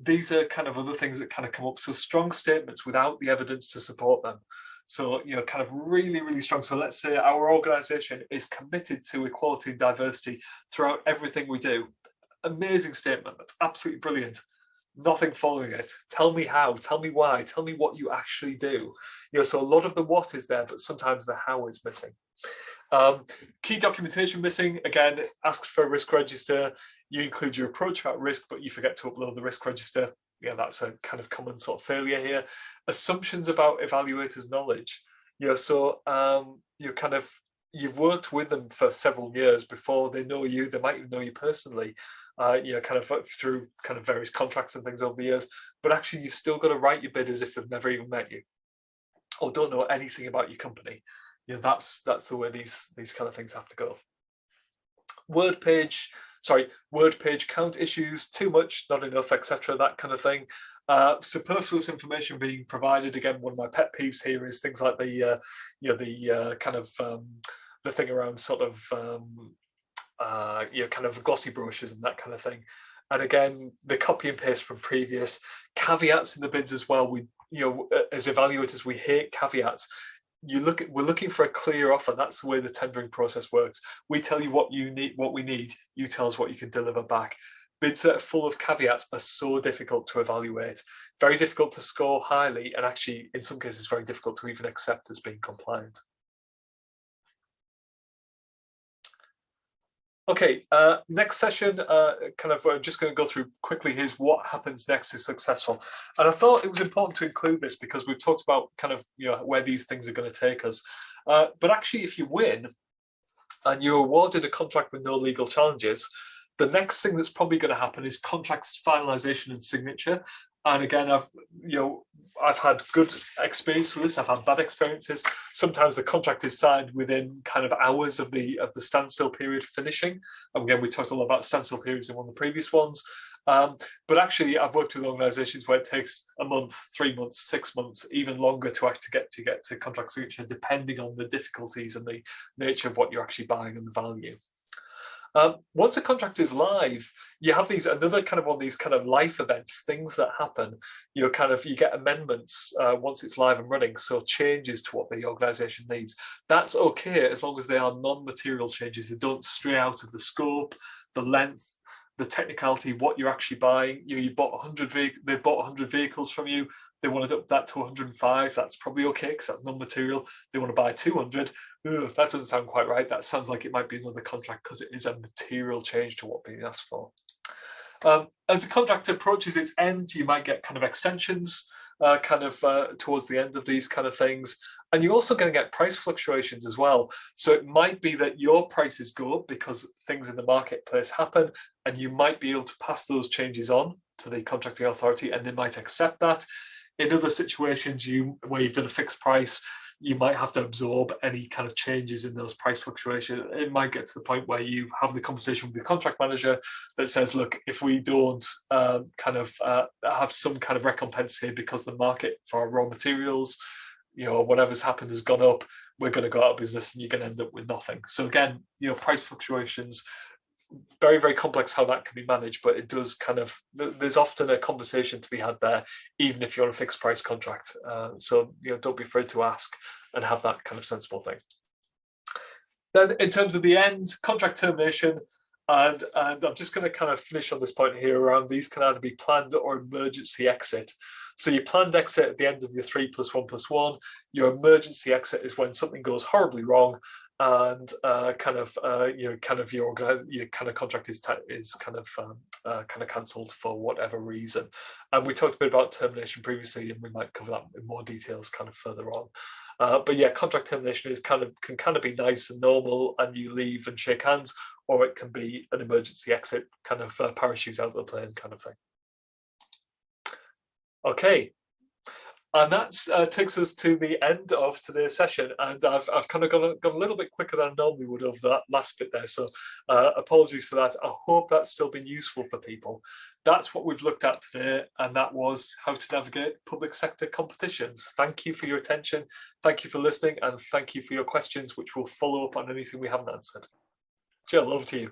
these are kind of other things that kind of come up. So strong statements without the evidence to support them. So, kind of really, really strong. So let's say our organization is committed to equality and diversity throughout everything we do. Amazing statement. That's absolutely brilliant. Nothing following it. Tell me how, tell me why, tell me what you actually do. So a lot of the what is there, but sometimes the how is missing. Key documentation missing. Again, asks for a risk register. You include your approach about risk, but you forget to upload the risk register. Yeah, that's a kind of common sort of failure here. Assumptions about evaluators' knowledge. So you've worked with them for several years before they know you. They might even know you personally, kind of through kind of various contracts and things over the years. But actually, you've still got to write your bid as if they've never even met you, or don't know anything about your company. That's the way these kind of things have to go. Word page count issues, too much, not enough, etc., that kind of thing. Superfluous information being provided. Again, one of my pet peeves here is things like the thing around sort of kind of glossy brochures and that kind of thing. And again, the copy and paste from previous caveats in the bids as well. We, as evaluators, we hate caveats. We're looking for a clear offer. That's the way the tendering process works. We tell you what you need, what we need. You tell us what you can deliver back. Bids that are full of caveats are so difficult to evaluate, very difficult to score highly, and actually, in some cases, very difficult to even accept as being compliant. Okay, next session, I'm just going to go through quickly. Here's what happens next is successful. And I thought it was important to include this because we've talked about kind of, where these things are going to take us. But actually, if you win and you're awarded a contract with no legal challenges, The next thing that's probably going to happen is contracts finalization and signature. And again, I've had good experience with this. I've had bad experiences. Sometimes the contract is signed within kind of hours of the standstill period finishing. And again, we talked a lot about standstill periods in one of the previous ones. But actually, I've worked with organisations where it takes a month, 3 months, 6 months, even longer to actually get to contract signature, depending on the difficulties and the nature of what you're actually buying and the value. Once a contract is live, you have another kind of one of these kind of life events, things that happen. You get amendments once it's live and running, so changes to what the organisation needs. That's okay as long as they are non-material changes. They don't stray out of the scope, the length, the technicality, what you're actually buying. You bought 100 they bought 100 vehicles from you. They wanted up that to 105. That's probably okay because that's non-material. They want to buy 200. That doesn't sound quite right. That sounds like it might be another contract because it is a material change to what being asked for. As the contract approaches its end, you might get kind of extensions towards the end of these kind of things. And you're also going to get price fluctuations as well. So it might be that your prices go up because things in the marketplace happen, and you might be able to pass those changes on to the contracting authority and they might accept that. In other situations where you've done a fixed price, you might have to absorb any kind of changes in those price fluctuations. It might get to the point where you have the conversation with the contract manager that says, look, if we don't have some kind of recompense here because the market for our raw materials, whatever's happened has gone up, we're going to go out of business and you're going to end up with nothing. So again, price fluctuations, very, very complex how that can be managed, but it does there's often a conversation to be had there, even if you're on a fixed price contract. So don't be afraid to ask and have that kind of sensible thing. Then in terms of the end, contract termination, and I'm just going to kind of finish on this point here around these can either be planned or emergency exit. So your planned exit at the end of your 3+1+1, your emergency exit is when something goes horribly wrong and your contract is kind of cancelled for whatever reason. And we talked a bit about termination previously, and we might cover that in more details kind of further on. But yeah, contract termination can kind of be nice and normal, and you leave and shake hands, or it can be an emergency exit, kind of parachute out of the plane kind of thing. Okay. And that takes us to the end of today's session. And I've kind of gone a little bit quicker than I normally would of that last bit there. So apologies for that. I hope that's still been useful for people. That's what we've looked at today. And that was how to navigate public sector competitions. Thank you for your attention. Thank you for listening. And thank you for your questions, which will follow up on anything we haven't answered. Jill, over to you.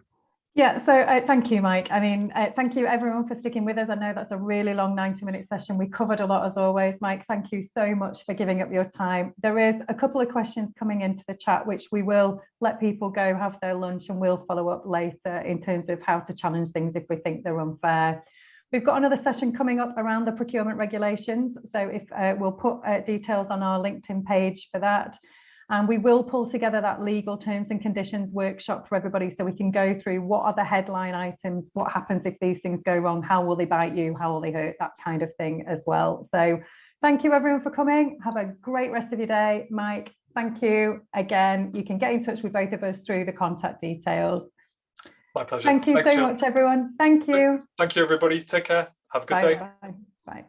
Yeah, so thank you, Mike. I mean, thank you everyone for sticking with us. I know that's a really long 90-minute session. We covered a lot as always. Mike, thank you so much for giving up your time. There is a couple of questions coming into the chat, which we will let people go have their lunch, and we'll follow up later in terms of how to challenge things if we think they're unfair. We've got another session coming up around the procurement regulations. So if we'll put details on our LinkedIn page for that. And we will pull together that legal terms and conditions workshop for everybody so we can go through what are the headline items, what happens if these things go wrong, how will they bite you, how will they hurt, that kind of thing as well. So thank you everyone for coming. Have a great rest of your day. Mike, thank you again. You can get in touch with both of us through the contact details. My pleasure. Thank you so much, everyone. Thank you. Thank you, everybody. Take care. Have a good day. Bye. Bye.